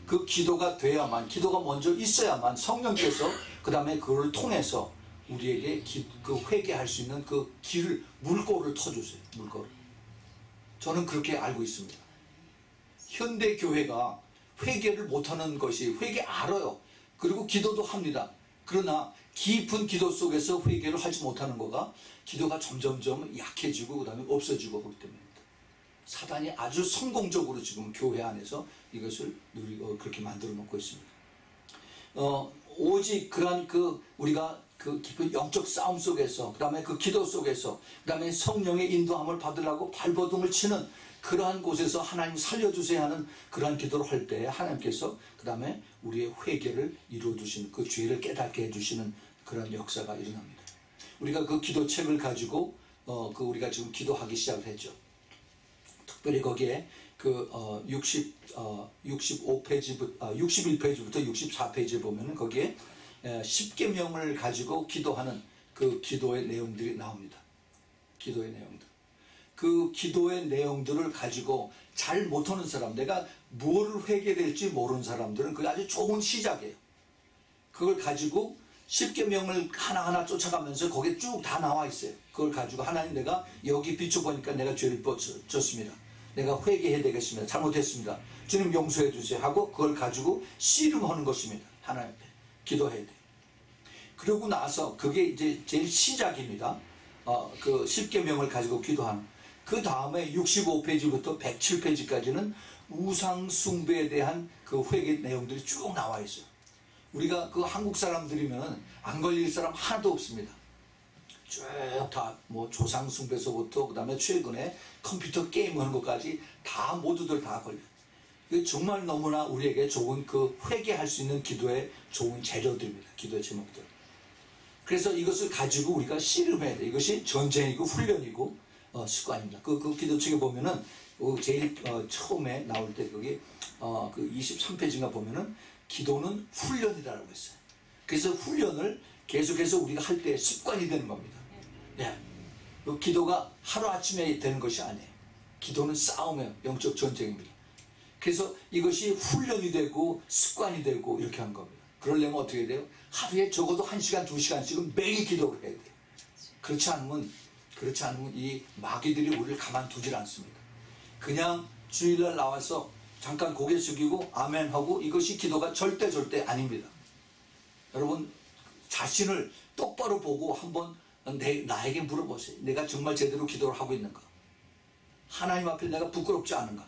그 기도가 돼야만, 기도가 먼저 있어야만 성령께서 그 다음에 그걸 통해서 우리에게 그 회개할 수 있는 그 길을, 물꼬를 터주세요. 물꼬를. 저는 그렇게 알고 있습니다. 현대 교회가 회개를 못하는 것이, 회개 알아요. 그리고 기도도 합니다. 그러나 깊은 기도 속에서 회개를 하지 못하는 거가 기도가 점점점 약해지고 그 다음에 없어지고 그렇기 때문입니다. 사단이 아주 성공적으로 지금 교회 안에서 이것을 그렇게 만들어 놓고 있습니다. 오직 그러한 우리가 그 깊은 영적 싸움 속에서, 그 다음에 그 기도 속에서, 그 다음에 성령의 인도함을 받으려고 발버둥을 치는 그러한 곳에서 하나님 살려주세요 하는 그러한 기도를 할 때 하나님께서 그 다음에 우리의 회개를 이루어주시는, 그 죄를 깨닫게 해주시는 그러한 역사가 일어납니다. 우리가 그 기도책을 가지고 우리가 지금 기도하기 시작을 했죠. 특별히 거기에 61페이지부터 64페이지에 보면은 거기에 10계명을 가지고 기도하는 그 기도의 내용들이 나옵니다. 기도의 내용들. 그 기도의 내용들을 가지고 잘 못하는 사람, 내가 뭐를 회개될지 모르는 사람들은 그게 아주 좋은 시작이에요. 그걸 가지고 10계명을 하나하나 쫓아가면서 거기에 쭉 다 나와 있어요. 그걸 가지고 하나님, 내가 여기 비춰보니까 내가 죄를 졌습니다. 내가 회개해야 되겠습니다. 잘못했습니다. 주님 용서해 주세요 하고 그걸 가지고 씨름하는 것입니다. 하나님 앞에 기도해야 돼요. 그러고 나서 그게 이제 제일 시작입니다. 그 10계명을 가지고 기도하는. 그 다음에 65페이지부터 107페이지까지는 우상 숭배에 대한 그 회개 내용들이 쭉 나와 있어요. 우리가 그 한국 사람들이면 안 걸릴 사람 하나도 없습니다. 쭉 다 뭐 조상 숭배서부터 그 다음에 최근에 컴퓨터 게임 하는 것까지 다 모두들 다 걸려요. 이게 정말 너무나 우리에게 좋은 그 회개할 수 있는 기도의 좋은 재료들입니다. 기도의 제목들. 그래서 이것을 가지고 우리가 씨름해야 돼. 이것이 전쟁이고 훈련이고 습관입니다. 그 기도책에 보면은 제일 처음에 나올 때 거기 그 23페이지인가 보면은 기도는 훈련이라고 했어요. 그래서 훈련을 계속해서 우리가 할 때 습관이 되는 겁니다. 네. 그 기도가 하루아침에 되는 것이 아니에요. 기도는 싸움이에요. 영적 전쟁입니다. 그래서 이것이 훈련이 되고 습관이 되고 이렇게 하는 겁니다. 그러려면 어떻게 돼요? 하루에 적어도 1시간, 2시간씩은 매일 기도를 해야 돼요. 그렇지 않으면 이 마귀들이 우리를 가만두질 않습니다. 그냥 주일날 나와서 잠깐 고개 숙이고 아멘 하고 이것이 기도가 절대 아닙니다. 여러분, 자신을 똑바로 보고 한번 나에게 물어보세요. 내가 정말 제대로 기도를 하고 있는가? 하나님 앞에 내가 부끄럽지 않은가?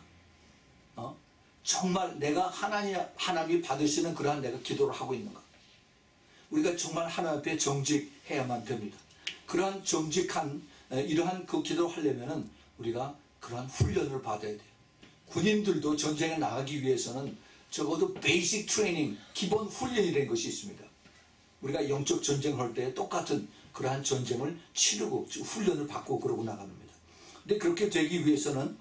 정말 내가 하나님이 받으시는 그러한 내가 기도를 하고 있는가? 우리가 정말 하나님 앞에 정직해야만 됩니다. 그러한 정직한 이러한 그 기도를 하려면은 우리가 그러한 훈련을 받아야 돼요. 군인들도 전쟁에 나가기 위해서는 적어도 베이직 트레이닝, 기본 훈련이라는 것이 있습니다. 우리가 영적 전쟁을 할 때 똑같은 그러한 전쟁을 치르고 훈련을 받고 그러고 나갑니다. 근데 그렇게 되기 위해서는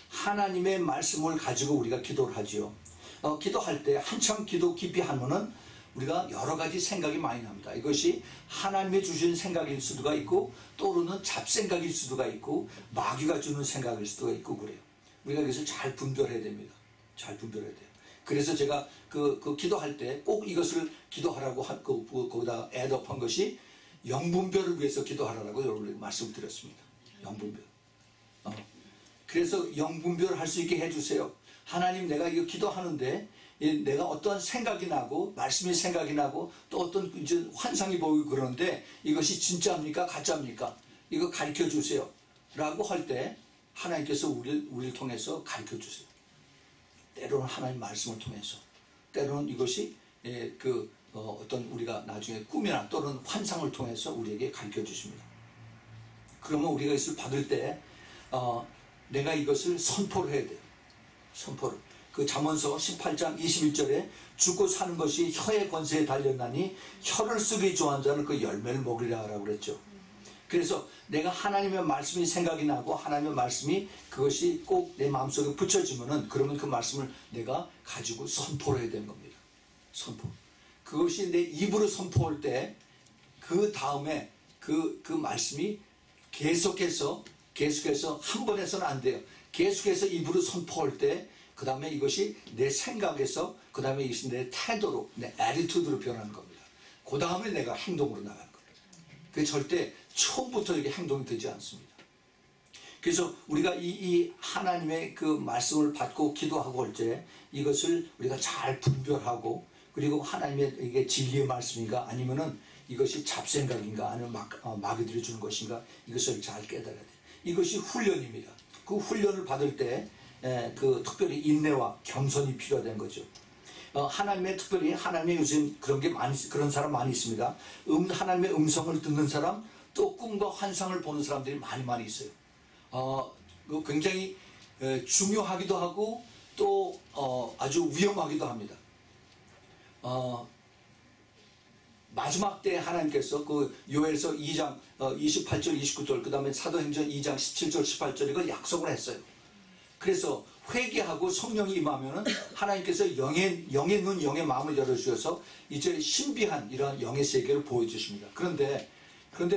하나님의 말씀을 가지고 우리가 기도를 하지요. 기도할 때 한참 기도 깊이 하면은 우리가 여러 가지 생각이 많이 납니다. 이것이 하나님이 주신 생각일 수도 있고 또는 잡생각일 수도 있고 마귀가 주는 생각일 수도 있고 그래요. 우리가 이것을 잘 분별해야 됩니다. 잘 분별해야 돼요. 그래서 제가 그 기도할 때 꼭 이것을 기도하라고 거기다 애드업한 것이 영분별을 위해서 기도하라고 여러분에게 말씀드렸습니다. 영분별. 그래서 영분별을 할 수 있게 해주세요. 하나님, 내가 이거 기도하는데 내가 어떤 생각이 나고 말씀이 생각이 나고 또 어떤 이제 환상이 보이고 그러는데 이것이 진짜입니까 가짜입니까? 이거 가르쳐 주세요 라고 할 때 하나님께서 우리를 통해서 가르쳐 주세요. 때로는 하나님 말씀을 통해서, 때로는 이것이 어떤 우리가 나중에 꿈이나 또는 환상을 통해서 우리에게 가르쳐 주십니다. 그러면 우리가 이것을 받을 때 내가 이것을 선포를 해야 돼요. 선포를. 그 잠언서 18장 21절에 죽고 사는 것이 혀의 권세에 달렸나니 혀를 쓰기 좋아하는 자는 그 열매를 먹으리라 하라고 그랬죠. 그래서 내가 하나님의 말씀이 생각이 나고 하나님의 말씀이 그것이 꼭 내 마음속에 붙여지면은 그러면 그 말씀을 내가 가지고 선포를 해야 되는 겁니다. 선포. 그것이 내 입으로 선포할 때 그 다음에 그 말씀이 계속해서 한 번 해서는 안 돼요. 계속해서 입으로 선포할 때 그 다음에 이것이 내 생각에서 그 다음에 이것이 내 태도로 내 애티튜드로 변하는 겁니다. 그 다음에 내가 행동으로 나가는 겁니다. 그게 절대 처음부터 이렇게 행동이 되지 않습니다. 그래서 우리가 이 하나님의 그 말씀을 받고 기도하고 할 때 이것을 우리가 잘 분별하고 그리고 하나님의 이게 진리의 말씀인가 아니면은 이것이 잡생각인가 아니면 마귀들이 주는 것인가 이것을 잘 깨달아야 돼요. 이것이 훈련입니다. 그 훈련을 받을 때 특별히 인내와 겸손이 필요한 거죠. 특별히 하나님의 요즘 그런 사람 많이 있습니다. 하나님의 음성을 듣는 사람 또 꿈과 환상을 보는 사람들이 많이 있어요. 굉장히 중요하기도 하고 또 아주 위험하기도 합니다. 마지막 때 하나님께서 그 요엘서 2장 28절 29절 그 다음에 사도행전 2장 17절 18절 이걸 약속을 했어요. 그래서 회개하고 성령이 임하면은 하나님께서 영의 눈 영의 마음을 열어주셔서 이제 신비한 이러한 영의 세계를 보여주십니다. 그런데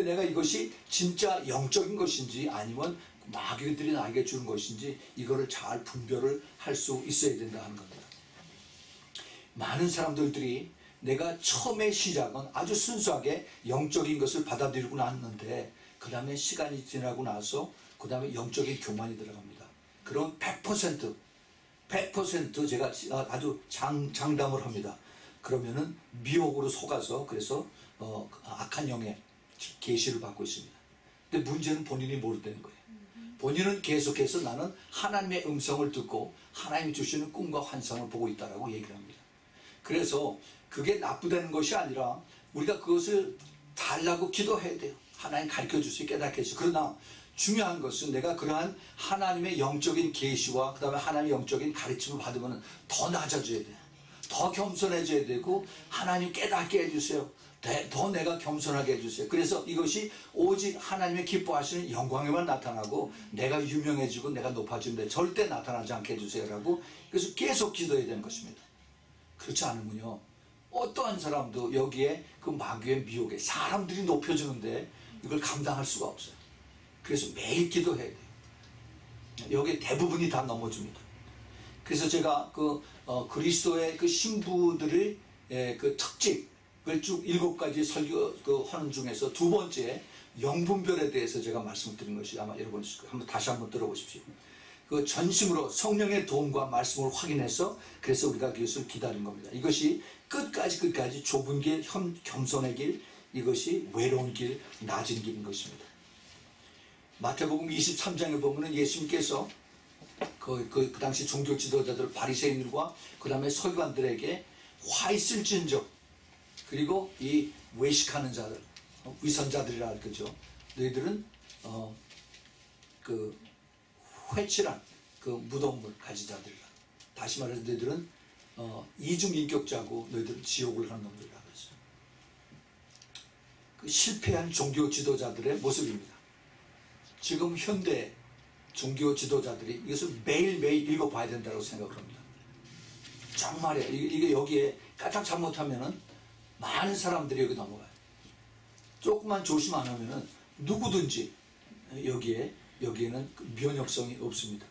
내가 이것이 진짜 영적인 것인지 아니면 마귀들이 나에게 주는 것인지 이거를 잘 분별을 할 수 있어야 된다 하는 겁니다. 많은 사람들이 내가 처음의 시작은 아주 순수하게 영적인 것을 받아들이고 났는데 그 다음에 시간이 지나고 나서 그 다음에 영적인 교만이 들어갑니다. 그럼 100% 제가 아주 장담을 합니다. 그러면은 미혹으로 속아서 그래서 악한 영의 계시를 받고 있습니다. 근데 문제는 본인이 모르다는 거예요. 본인은 계속해서 나는 하나님의 음성을 듣고 하나님이 주시는 꿈과 환상을 보고 있다라고 얘기를 합니다. 그래서 그게 나쁘다는 것이 아니라 우리가 그것을 달라고 기도해야 돼요. 하나님 가르쳐 주시고 깨닫게 해주시고. 그러나 중요한 것은 내가 그러한 하나님의 영적인 계시와 그 다음에 하나님의 영적인 가르침을 받으면 더 낮아져야 돼요. 더 겸손해져야 되고 하나님 깨닫게 해주세요. 더 내가 겸손하게 해주세요. 그래서 이것이 오직 하나님의 기뻐하시는 영광에만 나타나고 내가 유명해지고 내가 높아지는데 절대 나타나지 않게 해주세요 라고 그래서 계속 기도해야 되는 것입니다. 그렇지 않으면요 어떠한 사람도 여기에 그 마귀의 미혹에 사람들이 높여주는데 이걸 감당할 수가 없어요. 그래서 매일 기도해야 돼요. 여기 대부분이 다 넘어집니다. 그래서 제가 그리스도의 그 신부들의 그 특징을 쭉 7가지 하는 중에서 두 번째 영분별에 대해서 제가 말씀드린 것이 아마 여러분 다시 한번 들어보십시오. 그 전심으로 성령의 도움과 말씀을 확인해서 그래서 우리가 그것을 기다린 겁니다. 이것이 끝까지 좁은 길, 겸손의 길, 이것이 외로운 길, 낮은 길인 것입니다. 마태복음 23장에 보면은 예수님께서 그 당시 종교 지도자들 바리새인들과 그 다음에 서기관들에게 화 있을진저. 그리고 이 외식하는 자들, 위선자들이라 할 거죠. 너희들은 그 회칠한 그 무덤을 가진 자들이라. 다시 말해서 너희들은 이중인격자고 너희들은 지옥을 가는 놈들이라 그랬어요. 그 실패한 종교 지도자들의 모습입니다. 지금 현대 종교 지도자들이 이것을 매일매일 읽어봐야 된다고 생각을 합니다. 정말이에요. 이게 여기에 까딱 잘못하면은 많은 사람들이 여기 넘어가요. 조금만 조심 안 하면은 누구든지 여기에는 면역성이 없습니다.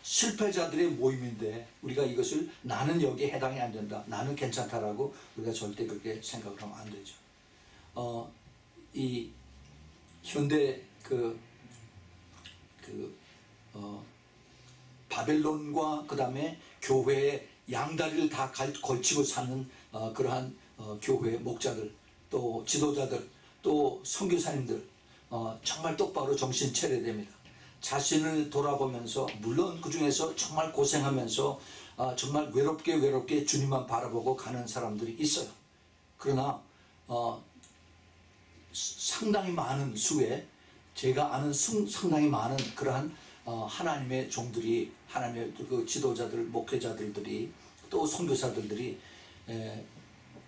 실패자들의 모임인데 우리가 이것을 나는 여기에 해당이 안 된다, 나는 괜찮다라고 우리가 절대 그렇게 생각을 하면 안 되죠. 이 현대 바벨론과 그 다음에 교회의 양다리를 다 걸치고 사는 그러한 교회 목자들, 또 지도자들, 또 선교사님들 정말 똑바로 정신 차려야 됩니다. 자신을 돌아보면서, 물론 그 중에서 정말 고생하면서 정말 외롭게 주님만 바라보고 가는 사람들이 있어요. 그러나 상당히 많은 수의, 제가 아는 상당히 많은 그러한 하나님의 종들이, 하나님의 그 지도자들, 목회자들이, 또 선교사들이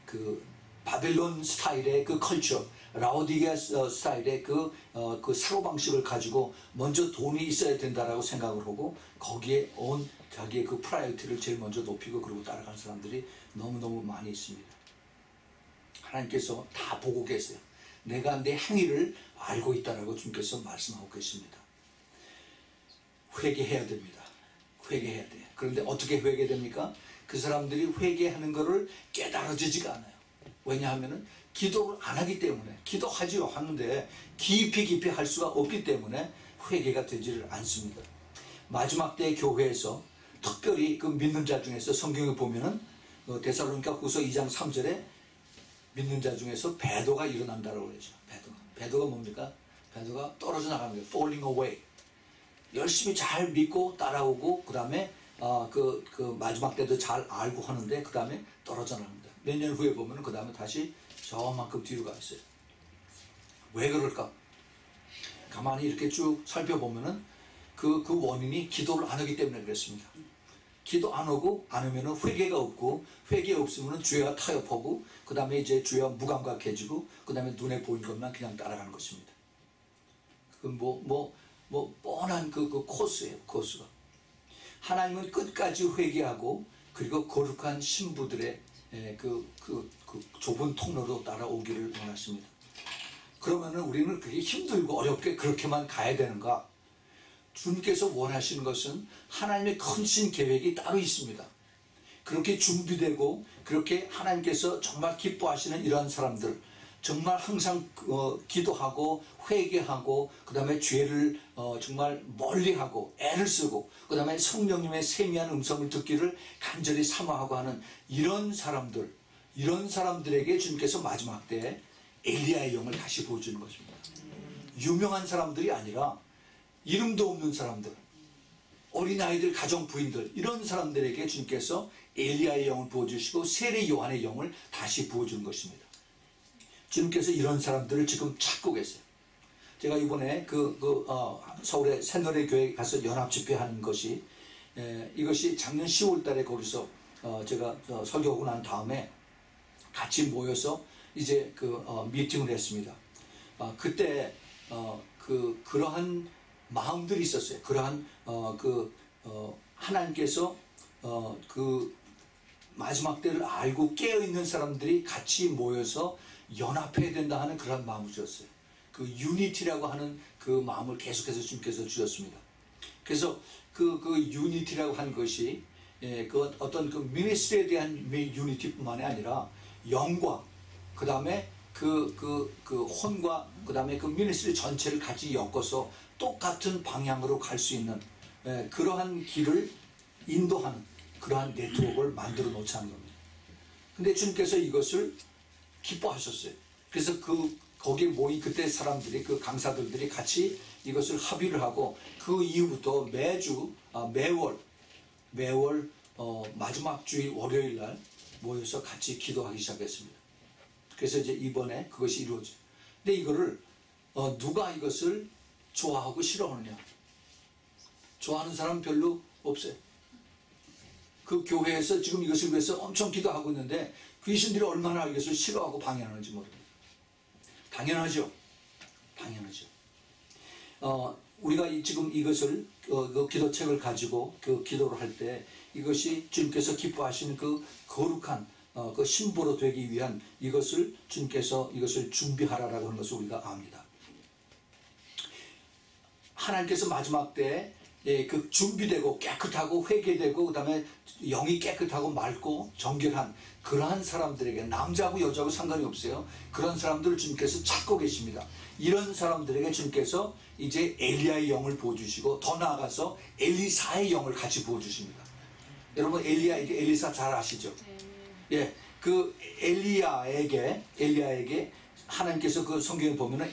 그 바벨론 스타일의 그 컬처, 라오디게아 스타일의 그 사고방식을 가지고 먼저 돈이 있어야 된다라고 생각을 하고 거기에 온 자기의 그 프라이어티를 제일 먼저 높이고 그러고 따라가는 사람들이 너무너무 많이 있습니다. 하나님께서 다 보고 계세요. 내가 내 행위를 알고 있다라고 주님께서 말씀하고 계십니다. 회개해야 됩니다. 회개해야 돼요. 그런데 어떻게 회개됩니까? 그 사람들이 회개하는 것을 깨달아지지가 않아요. 왜냐하면 기도를 안 하기 때문에, 기도하지요 하는데 깊이 할 수가 없기 때문에 회개가 되지를 않습니다. 마지막 때 교회에서 특별히 그 믿는 자 중에서 성경에 보면은 데살로니가 후서 2장 3절에 믿는 자 중에서 배도가 일어난다고 그러죠. 배도가 뭡니까? 배도가 떨어져 나가는 거예요. falling away. 열심히 잘 믿고 따라오고 그 다음에 그 마지막 때도 잘 알고 하는데 그 다음에 떨어져 나갑니다. 몇 년 후에 보면 그 다음에 다시 저만큼 뒤로 가 있어요. 왜 그럴까? 가만히 이렇게 쭉 살펴보면은 그 원인이 기도를 안 하기 때문에 그랬습니다. 기도 안 하고 안 하면은 회개가 없고, 회개 없으면은 죄와 타협하고, 그 다음에 이제 죄와 무감각해지고, 그 다음에 눈에 보인 것만 그냥 따라가는 것입니다. 그건 뻔한 그 코스예요, 코스가. 하나님은 끝까지 회개하고, 그리고 거룩한 신부들의 그 좁은 통로로 따라오기를 원하십니다. 그러면은 우리는 그게 힘들고 어렵게 그렇게만 가야 되는가? 주님께서 원하시는 것은 하나님의 큰신 계획이 따로 있습니다. 그렇게 준비되고 그렇게 하나님께서 정말 기뻐하시는 이러한 사람들, 정말 항상 기도하고 회개하고 그 다음에 죄를 정말 멀리하고 애를 쓰고 그 다음에 성령님의 세미한 음성을 듣기를 간절히 사모하고 하는 이런 사람들, 이런 사람들에게 주님께서 마지막 때에 엘리야의 영을 다시 보여주는 것입니다. 유명한 사람들이 아니라 이름도 없는 사람들, 어린아이들, 가정 부인들, 이런 사람들에게 주님께서 엘리야의 영을 부어주시고 세례 요한의 영을 다시 부어주는 것입니다. 주님께서 이런 사람들을 지금 찾고 계세요. 제가 이번에 서울의 새노래 교회에 가서 연합 집회하는 것이 이것이 작년 10월 달에 거기서 제가 설교하고 난 다음에 같이 모여서 이제 미팅을 했습니다. 그때 그러한 마음들이 있었어요. 그러한 하나님께서 마지막 때를 알고 깨어있는 사람들이 같이 모여서 연합해야 된다 하는 그런 마음을 주셨어요. 그 유니티라고 하는 그 마음을 계속해서 주님께서 주셨습니다. 그래서 그 유니티라고 한 것이 그 어떤 그 미니스트리에 대한 유니티뿐만이 아니라 영과 그 다음에 그 혼과 그 다음에 그 미니스트리 전체를 같이 엮어서 똑같은 방향으로 갈 수 있는 그러한 길을 인도하는 그러한 네트워크를 만들어 놓자는 겁니다. 근데 주님께서 이것을 기뻐하셨어요. 그래서 거기에 모인 그때 사람들이, 그 강사들이 같이 이것을 합의를 하고 그 이후부터 매월 마지막 주일 월요일 날 모여서 같이 기도하기 시작했습니다. 그래서 이제 이번에 그것이 이루어져요. 근데 이거를 누가 이것을 좋아하고 싫어하느냐? 좋아하는 사람은 별로 없어요. 그 교회에서 지금 이것을 위해서 엄청 기도하고 있는데 귀신들이 얼마나 이것을 싫어하고 방해하는지 모릅니다. 당연하죠. 당연하죠. 우리가 지금 이것을 그 기도책을 가지고 그 기도를 할 때 이것이 주님께서 기뻐하시는 그 거룩한 그 신부로 되기 위한 이것을 주님께서 이것을 준비하라라고 하는 것을 우리가 압니다. 하나님께서 마지막 때 그 준비되고 깨끗하고 회개되고 그 다음에 영이 깨끗하고 맑고 정결한 그러한 사람들에게 남자고 여자고 상관이 없어요. 그런 사람들을 주님께서 찾고 계십니다. 이런 사람들에게 주님께서 이제 엘리야의 영을 부어주시고 더 나아가서 엘리사의 영을 같이 부어주십니다. 여러분 엘리사 잘 아시죠? 예, 그 엘리야에게 하나님께서 그 성경에 보면은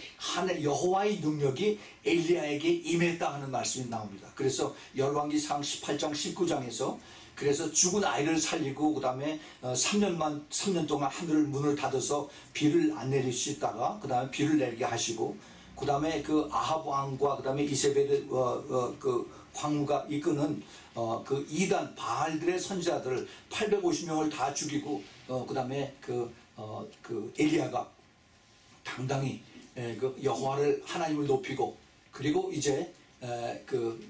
여호와의 능력이 엘리야에게 임했다 하는 말씀이 나옵니다. 그래서 열왕기상 18장 19장에서 그래서 죽은 아이를 살리고 그 다음에 3년 동안 하늘 문을 닫아서 비를 안 내리시다가 그 다음에 비를 내리게 하시고 그 다음에 그 아합 왕과 그 다음에 이세벨의 그 황후가 이끄는 그 이단 바알들의 선지자들을 850명을 다 죽이고 그 다음에 그 엘리야가 당당히 그 여호와를 하나님을 높이고 그리고 이제 그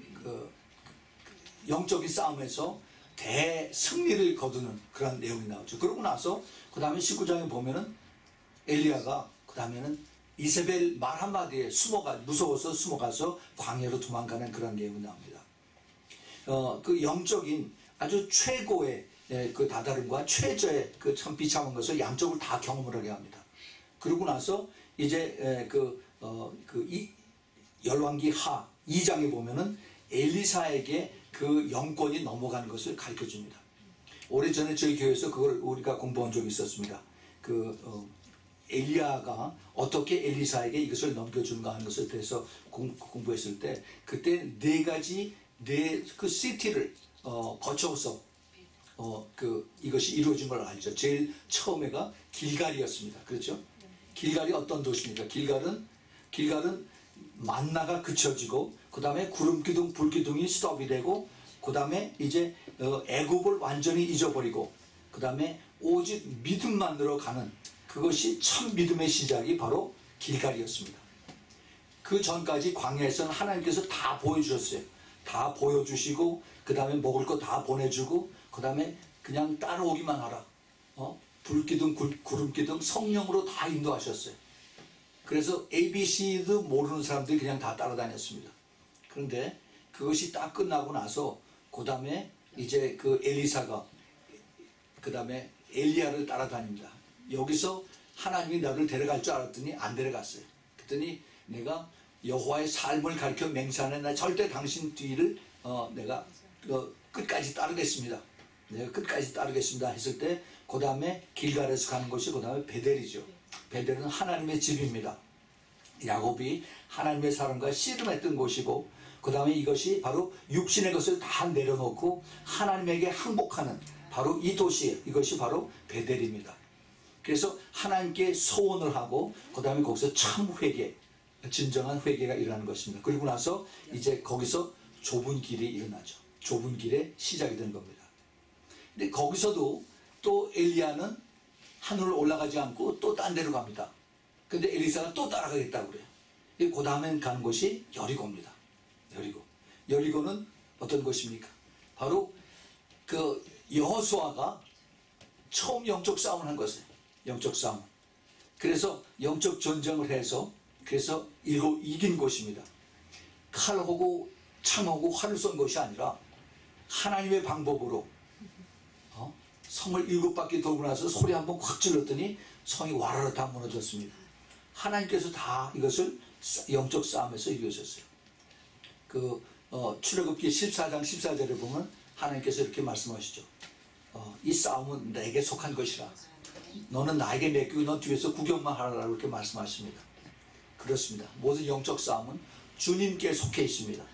영적인 싸움에서 대승리를 거두는 그런 내용이 나오죠. 그러고 나서 그 다음에 19장에 보면은 엘리야가 그 다음에는 이세벨 말 한마디에 무서워서 숨어가서 광야로 도망가는 그런 내용이 나옵니다. 그 영적인 아주 최고의 그 다다름과 최저의 그 참 비참한 것을 양쪽을 다 경험을 하게 합니다. 그러고 나서 이제 열왕기 하 2장에 보면은 엘리사에게 그 영권이 넘어가는 것을 가르쳐 줍니다. 오래전에 저희 교회에서 그걸 우리가 공부한 적이 있었습니다. 엘리야가 어떻게 엘리사에게 이것을 넘겨주는가 하는 것에 대해서 공부했을 때 그때 그 시티를 거쳐서 이것이 이루어진 걸 알죠. 제일 처음에가 길갈이었습니다. 그렇죠? 길갈이 어떤 도시입니까? 길갈은 만나가 그쳐지고 그 다음에 구름기둥 불기둥이 스톱이 되고 그 다음에 이제 애굽을 완전히 잊어버리고 그 다음에 오직 믿음만으로 가는 그것이 참 믿음의 시작이 바로 길갈이었습니다. 그 전까지 광야에서는 하나님께서 다 보여주셨어요. 다 보여주시고 그 다음에 먹을 거 다 보내주고 그 다음에 그냥 따라오기만 하라. 불기둥 구름기둥 성령으로 다 인도하셨어요. 그래서 ABC도 모르는 사람들이 그냥 다 따라다녔습니다. 그런데 그것이 딱 끝나고 나서 그 다음에 이제 그 엘리사가 그 다음에 엘리야를 따라다닙니다. 여기서 하나님이 나를 데려갈 줄 알았더니 안 데려갔어요. 그랬더니 내가 여호와의 삶을 가르쳐 맹세하는 나 절대 당신 뒤를 내가 끝까지 따르겠습니다. 내가 끝까지 따르겠습니다 했을 때 그 다음에 길갈에서 가는 것이 그 다음에 베델이죠. 베델은 하나님의 집입니다. 야곱이 하나님의 사람과 씨름했던 곳이고 그 다음에 이것이 바로 육신의 것을 다 내려놓고 하나님에게 항복하는 바로 이 도시 이것이 바로 베델입니다. 그래서 하나님께 소원을 하고 그 다음에 거기서 참 회개 진정한 회개가 일어나는 것입니다. 그리고 나서 이제 거기서 좁은 길이 일어나죠. 좁은 길의 시작이 되는 겁니다. 근데 거기서도 또 엘리야는 하늘을 올라가지 않고 또 딴 데로 갑니다. 근데 엘리사가 또 따라가겠다고 그래요. 그 다음엔 가는 곳이 여리고입니다. 여리고는 어떤 곳입니까? 바로 그 여호수아가 처음 영적 싸움을 한 것이에요. 영적 싸움. 그래서 영적 전쟁을 해서 그래서 이긴 곳입니다. 칼하고 창하고 활을 쏜 것이 아니라 하나님의 방법으로 성을 7바퀴 돌고 나서 소리 한번 확 질렀더니 성이 와르르 다 무너졌습니다. 하나님께서 다 이것을 영적 싸움에서 이루셨어요. 출애굽기 14장 14절에 보면 하나님께서 이렇게 말씀하시죠. 이 싸움은 내게 속한 것이라. 너는 나에게 맡기고 넌 뒤에서 구경만 하라고 이렇게 말씀하십니다. 그렇습니다. 모든 영적 싸움은 주님께 속해 있습니다.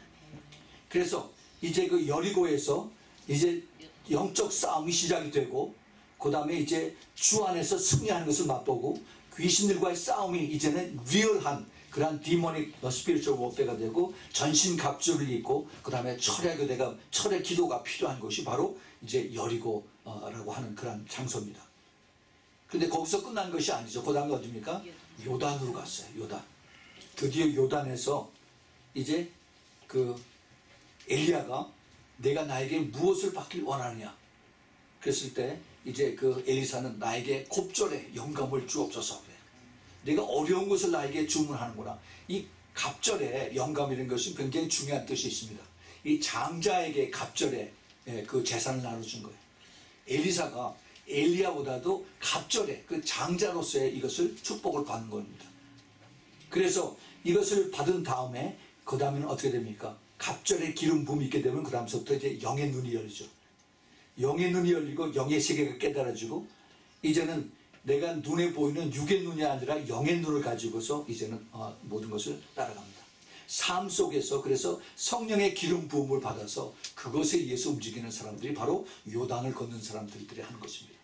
그래서 이제 그 여리고에서 이제 영적 싸움이 시작이 되고 그 다음에 이제 주 안에서 승리하는 것을 맛보고 귀신들과의 싸움이 이제는 리얼한 그런 디모닉 스피리추얼 워페가 되고 전신갑주를 입고 그 다음에 철의 기도가 필요한 것이 바로 이제 여리고라고 하는 그런 장소입니다. 근데 거기서 끝난 것이 아니죠. 그 다음에 어디입니까? 요단으로 갔어요. 요단. 드디어 요단에서 이제 그 엘리야가 내가 나에게 무엇을 받길 원하느냐 그랬을 때 이제 그 엘리사는 나에게 곱절에 영감을 주옵소서 그래. 내가 어려운 것을 나에게 주문하는구나. 이 갑절에 영감이라는 것은 굉장히 중요한 뜻이 있습니다. 이 장자에게 갑절에 그 재산을 나눠준 거예요. 엘리사가 엘리야보다도 갑절에 그 장자로서의 이것을 축복을 받는 겁니다. 그래서 이것을 받은 다음에 그 다음에는 어떻게 됩니까? 갑절에 기름 부음이 있게 되면 그 다음부터 이제 영의 눈이 열리죠. 영의 눈이 열리고 영의 세계가 깨달아지고 이제는 내가 눈에 보이는 육의 눈이 아니라 영의 눈을 가지고서 이제는 모든 것을 따라갑니다. 삶 속에서 그래서 성령의 기름 부음을 받아서 그것에 의해서 움직이는 사람들이 바로 요단을 걷는 사람들이 하는 것입니다.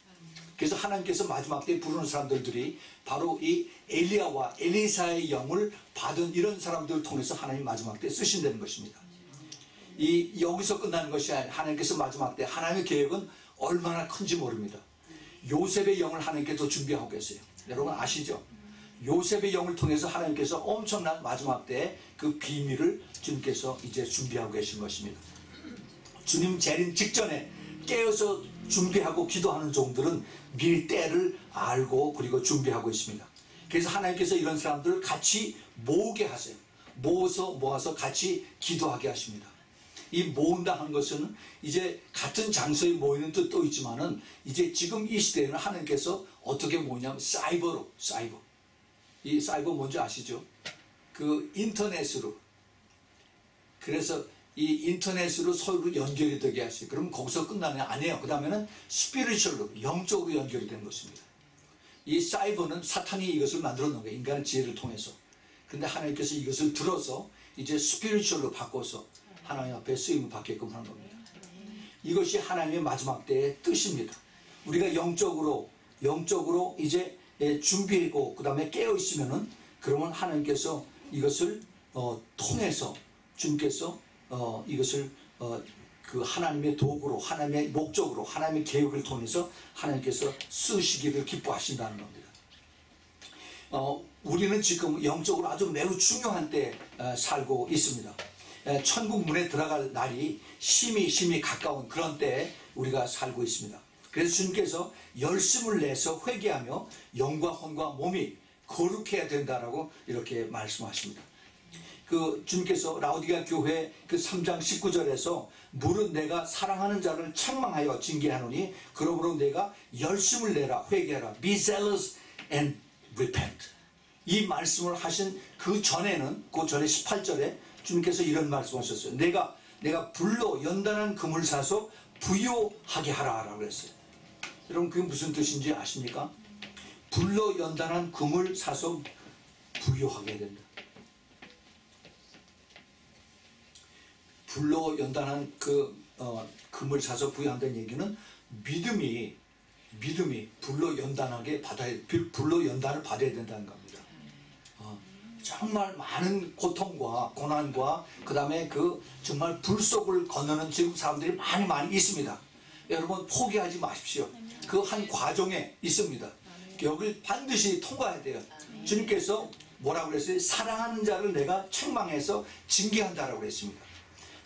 그래서 하나님께서 마지막 때에 부르는 사람들이 바로 이 엘리야와 엘리사의 영을 받은 이런 사람들을 통해서 하나님 마지막 때에 쓰신다는 것입니다. 여기서 끝나는 것이 아니라 하나님께서 마지막 때 하나님의 계획은 얼마나 큰지 모릅니다. 요셉의 영을 하나님께서 준비하고 계세요. 여러분 아시죠? 요셉의 영을 통해서 하나님께서 엄청난 마지막 때의 그 비밀을 주님께서 이제 준비하고 계신 것입니다. 주님 재림 직전에 깨어서 준비하고 기도하는 종들은 미리 때를 알고 그리고 준비하고 있습니다. 그래서 하나님께서 이런 사람들을 같이 모으게 하세요. 모아서 같이 기도하게 하십니다. 이 모은다 하는 것은 이제 같은 장소에 모이는 뜻도 있지만은 이제 지금 이 시대에는 하나님께서 어떻게 모으냐면 사이버. 이 사이버 뭔지 아시죠? 그 인터넷으로. 그래서 이 인터넷으로 서로 연결이 되게 하시죠. 그럼 거기서 끝나냐? 아니에요. 그 다음에는 스피리추얼로, 영적으로 연결이 되는 것입니다. 이 사이버는 사탄이 이것을 만들어 놓은 거예요. 인간의 지혜를 통해서. 그런데 하나님께서 이것을 들어서 이제 스피리추얼로 바꿔서 하나님 앞에 쓰임을 받게끔 하는 겁니다. 이것이 하나님의 마지막 때의 뜻입니다. 우리가 영적으로 이제 준비하고 그 다음에 깨어 있으면은 그러면 하나님께서 이것을 통해서 주님께서 이것을 그 하나님의 도구로 하나님의 목적으로 하나님의 계획을 통해서 하나님께서 쓰시기를 기뻐하신다는 겁니다. 우리는 지금 영적으로 아주 매우 중요한 때 살고 있습니다. 천국 문에 들어갈 날이 심히 가까운 그런 때에 우리가 살고 있습니다. 그래서 주님께서 열심을 내서 회개하며 영과 혼과 몸이 거룩해야 된다라고 이렇게 말씀하십니다. 그 주님께서 라오디가 교회 그 3장 19절에서 무릇 내가 사랑하는 자를 책망하여 징계하노니 그러므로 내가 열심을 내라 회개하라 be zealous and repent. 이 말씀을 하신 그 전에는 그 전에 18절에 주님께서 이런 말씀하셨어요. 내가 불로 연단한 금을 사서 부요하게 하라라고 그랬어요. 여러분 그게 무슨 뜻인지 아십니까? 불로 연단한 금을 사서 부요하게 된다. 불로 연단한 그 금을 사서 부여한다는 얘기는 믿음이 불로 연단을 받아야 된다는 겁니다. 정말 많은 고통과 고난과 그 다음에 그 정말 불 속을 건너는 지금 사람들이 많이 있습니다. 여러분 포기하지 마십시오. 그 한 과정에 있습니다. 여길 반드시 통과해야 돼요. 주님께서 뭐라고 그랬어요? 사랑하는 자를 내가 책망해서 징계한다라고 그랬습니다.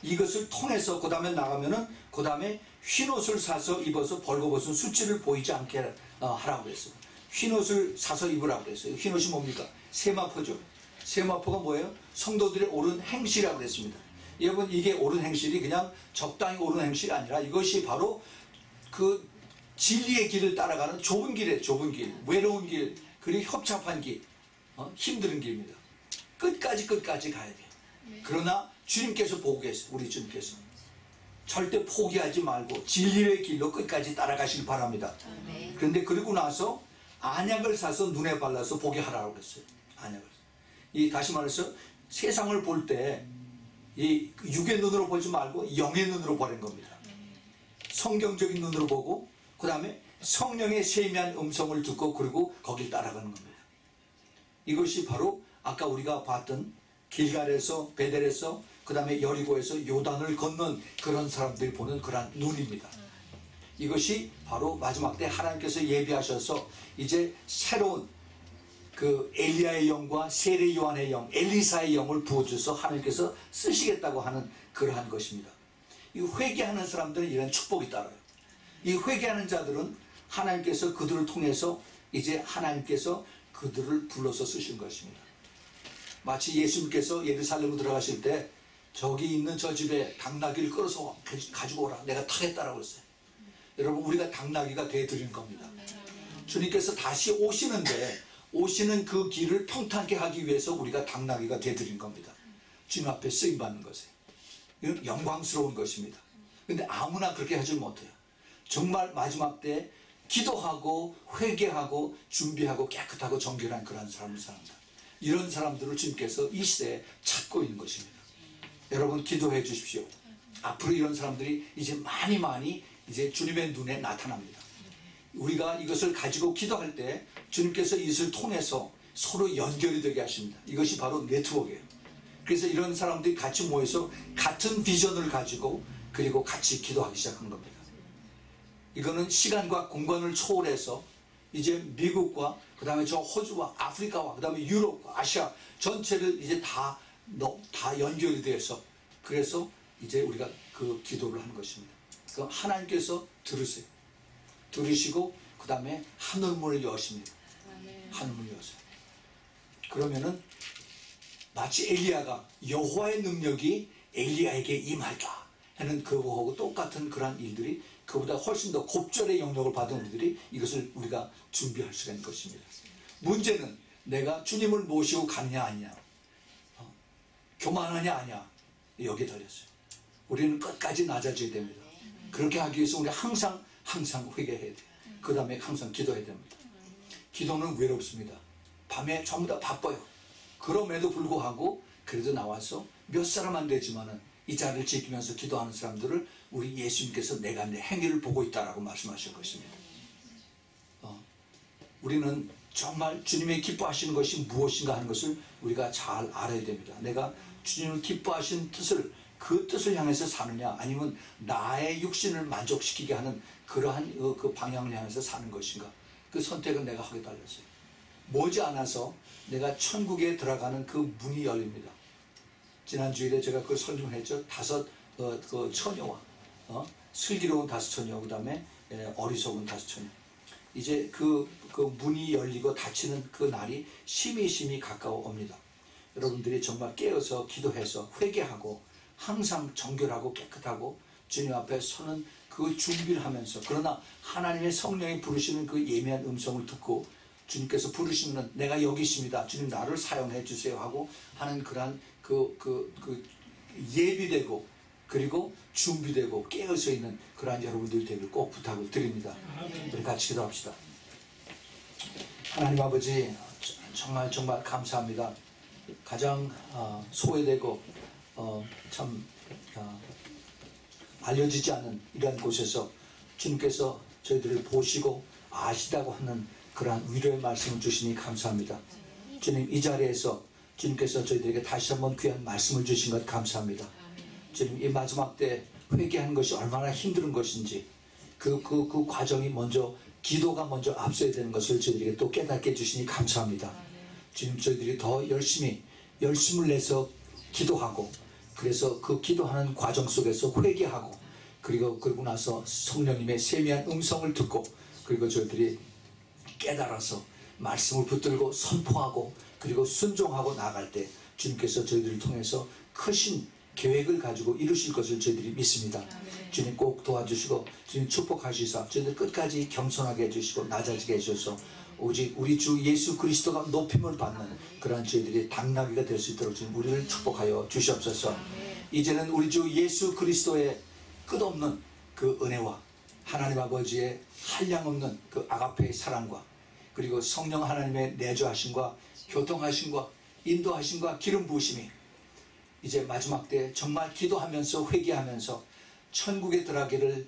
이것을 통해서 그 다음에 나가면은 그 다음에 흰옷을 사서 입어서 벌거벗은 수치를 보이지 않게 하라고 그랬어요. 흰옷을 사서 입으라고 그랬어요. 흰옷이 뭡니까? 세마포죠. 세마포가 뭐예요? 성도들의 옳은 행실이라고 그랬습니다. 여러분 이게 옳은 행실이 그냥 적당히 옳은 행실이 아니라 이것이 바로 그 진리의 길을 따라가는 좁은 길이에요. 좁은 길, 외로운 길, 그리고 협착한 길, 힘든 길입니다. 끝까지 가야 돼요. 그러나 주님께서 보고 계세요. 우리 주님께서 절대 포기하지 말고 진리의 길로 끝까지 따라가시길 바랍니다. 그런데 그리고 나서 안약을 사서 눈에 발라서 보게 하라고 그랬어요. 안약을. 다시 말해서 세상을 볼 때 이 육의 눈으로 보지 말고 영의 눈으로 보는 겁니다. 성경적인 눈으로 보고 그 다음에 성령의 세미한 음성을 듣고 그리고 거길 따라가는 겁니다. 이것이 바로 아까 우리가 봤던 길갈에서 베델에서 그 다음에 여리고에서 요단을 건넌 그런 사람들이 보는 그러한 눈입니다. 이것이 바로 마지막 때 하나님께서 예비하셔서 이제 새로운 그 엘리야의 영과 세례 요한의 영, 엘리사의 영을 부어주셔서 하나님께서 쓰시겠다고 하는 그러한 것입니다. 이 회개하는 사람들은 이런 축복이 따라요. 이 회개하는 자들은 하나님께서 그들을 통해서 이제 하나님께서 그들을 불러서 쓰신 것입니다. 마치 예수님께서 예루살렘으로 들어가실 때 저기 있는 저 집에 당나귀를 끌어서 가지고 오라, 내가 타겠다라고 했어요. 여러분, 우리가 당나귀가 되어드리는 겁니다. 주님께서 다시 오시는 그 길을 평탄케 하기 위해서 우리가 당나귀가 되어드린 겁니다. 주님 앞에 쓰임받는 것이에요. 이건 영광스러운 것입니다. 근데 아무나 그렇게 하지 못해요. 정말 마지막 때 기도하고 회개하고 준비하고 깨끗하고 정결한 그런 사람을 사랑한다. 이런 사람들을 주님께서 이 시대에 찾고 있는 것입니다. 여러분, 기도해 주십시오. 앞으로 이런 사람들이 이제 많이 이제 주님의 눈에 나타납니다. 우리가 이것을 가지고 기도할 때 주님께서 이것을 통해서 서로 연결이 되게 하십니다. 이것이 바로 네트워크예요. 그래서 이런 사람들이 같이 모여서 같은 비전을 가지고 그리고 같이 기도하기 시작한 겁니다. 이거는 시간과 공간을 초월해서 이제 미국과 그 다음에 저 호주와 아프리카와 그 다음에 유럽과 아시아 전체를 이제 다 연결이 돼서 그래서 이제 우리가 그 기도를 하는 것입니다. 그럼 하나님께서 들으세요. 들으시고 그 다음에 하늘문을 여십니다. 하늘문을 여세요. 그러면은 마치 엘리야가 여호와의 능력이 엘리야에게 임하다 하는 그거하고 똑같은 그런 일들이 그보다 훨씬 더 곱절의 영역을 받은 우리들이 이것을 우리가 준비할 수가 있는 것입니다. 문제는 내가 주님을 모시고 가느냐 아니냐, 교만하냐 아니냐, 여기에 달렸어요. 우리는 끝까지 낮아져야 됩니다. 그렇게 하기 위해서 우리 항상 회개해야 돼요. 그 다음에 항상 기도해야 됩니다. 기도는 외롭습니다. 밤에 전부 다 바빠요. 그럼에도 불구하고 그래도 나와서 몇 사람 안 되지만은 이 자리를 지키면서 기도하는 사람들을 우리 예수님께서 내가 내 행위를 보고 있다라고 말씀하실 것입니다. 우리는 정말 주님의 기뻐하시는 것이 무엇인가 하는 것을 우리가 잘 알아야 됩니다. 내가 주님을 기뻐하시는 뜻을, 그 뜻을 향해서 사느냐 아니면 나의 육신을 만족시키게 하는 그러한 그 방향을 향해서 사는 것인가, 그 선택은 내가 하게 달렸어요. 머지않아서 내가 천국에 들어가는 그 문이 열립니다. 지난 주일에 제가 그걸 설명했죠. 그 처녀와 슬기로운 5 처녀, 그 다음에 어리석은 5 처녀. 이제 그 문이 열리고 닫히는 그 날이 심히 가까워 옵니다. 여러분들이 정말 깨어서 기도해서 회개하고 항상 정결하고 깨끗하고 주님 앞에 서는 그 준비를 하면서, 그러나 하나님의 성령이 부르시는 그 예미한 음성을 듣고 주님께서 부르시면 내가 여기 있습니다, 주님 나를 사용해 주세요 하고 하는 그러한 예비되고 그리고 준비되고 깨어서 있는 그러한 여러분들이 되길 꼭 부탁을 드립니다. 우리 같이 기도합시다. 하나님 아버지, 정말 감사합니다. 가장 소외되고 참 알려지지 않은 이러한 곳에서 주님께서 저희들을 보시고 아시다고 하는 그러한 위로의 말씀을 주시니 감사합니다. 주님, 이 자리에서 주님께서 저희들에게 다시 한번 귀한 말씀을 주신 것 감사합니다. 주님, 이 마지막 때 회개하는 것이 얼마나 힘든 것인지 그 과정이 먼저, 기도가 먼저 앞서야 되는 것을 저희들에게 또 깨닫게 해주시니 감사합니다. 주님, 저희들이 더 열심을 내서 기도하고, 그래서 그 기도하는 과정 속에서 회개하고, 그리고 나서 성령님의 세미한 음성을 듣고, 그리고 저희들이 깨달아서 말씀을 붙들고 선포하고 그리고 순종하고 나아갈 때 주님께서 저희들을 통해서 크신 계획을 가지고 이루실 것을 저희들이 믿습니다. 주님 꼭 도와주시고 주님 축복하시사 저희들 끝까지 겸손하게 해주시고 낮아지게 해주셔서 오직 우리 주 예수 그리스도가 높임을 받는 그러한 저희들이 당나귀가 될 수 있도록 주님 우리를 축복하여 주시옵소서. 이제는 우리 주 예수 그리스도의 끝없는 그 은혜와 하나님 아버지의 한량없는 그 아가페의 사랑과 그리고 성령 하나님의 내주하심과 교통하심과 인도하심과 기름 부으심이 이제 마지막 때 정말 기도하면서 회개하면서 천국에 들어가기를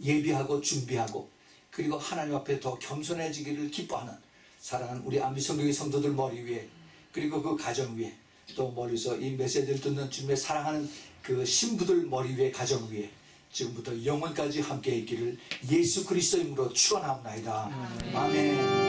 예비하고 준비하고 그리고 하나님 앞에 더 겸손해지기를 기뻐하는 사랑하는 우리 아미 성경의 성도들 머리 위에 그리고 그 가정 위에 또 멀리서 이 메시지를 듣는 주님의 사랑하는 그 신부들 머리 위에 가정 위에 지금부터 영원까지 함께 있기를 예수 그리스도 이름으로 축원하옵나이다. 아멘.